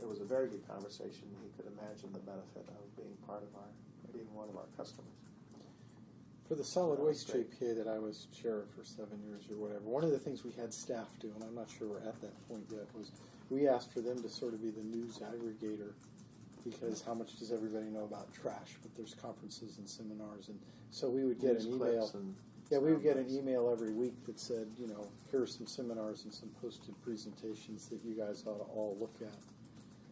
it was a very good conversation. He could imagine the benefit of being being one of our customers. For the solid That was waste great. JPA that I was chair for 7 years or whatever, one of the things we had staff do, and I'm not sure we're at that point yet, was we asked for them to sort of be the news aggregator, because how much does everybody know about trash? But there's conferences and seminars, and so we would get News an email. clips and Yeah, we would get an sound bites. email every week that said, here are some seminars and some posted presentations that you guys ought to all look at.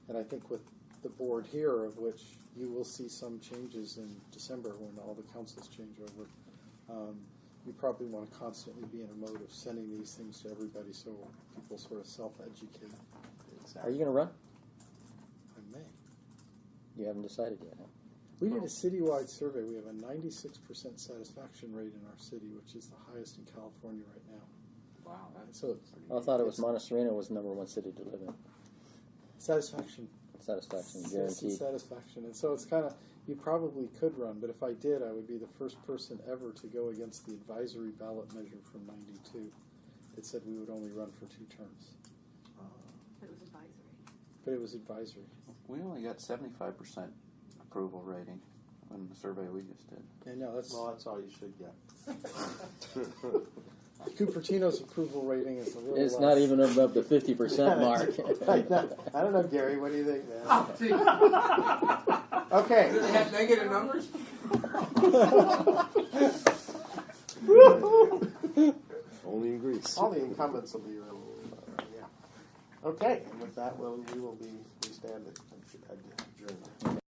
And I think with the board here, of which you will see some changes in December when all the councils change over, you probably want to constantly be in a mode of sending these things to everybody so people sort of self-educate. Are you going to run? I may. You haven't decided yet, huh? We did a citywide survey. We have a 96% satisfaction rate in our city, which is the highest in California right now. Wow, that's So I thought it was Montessorino was the #1 city to live in. satisfaction. Satisfaction Yes, guaranteed. satisfaction. And so it's kind of, you probably could run, but if I did, I would be the first person ever to go against the advisory ballot measure from '92 that said we would only run for 2 terms. But it was advisory. But it was advisory. we only got 75% approval rating on the survey we just did. And now that's Well, that's all you should get. Cupertino's approval rating is a little It's less. not even above the 50% mark. I don't know, Gary. What do you think, man? Okay. Does it have negative numbers? Only in Greece. All the incumbents will be real. Yeah. Okay, and with that, we stand adjourned.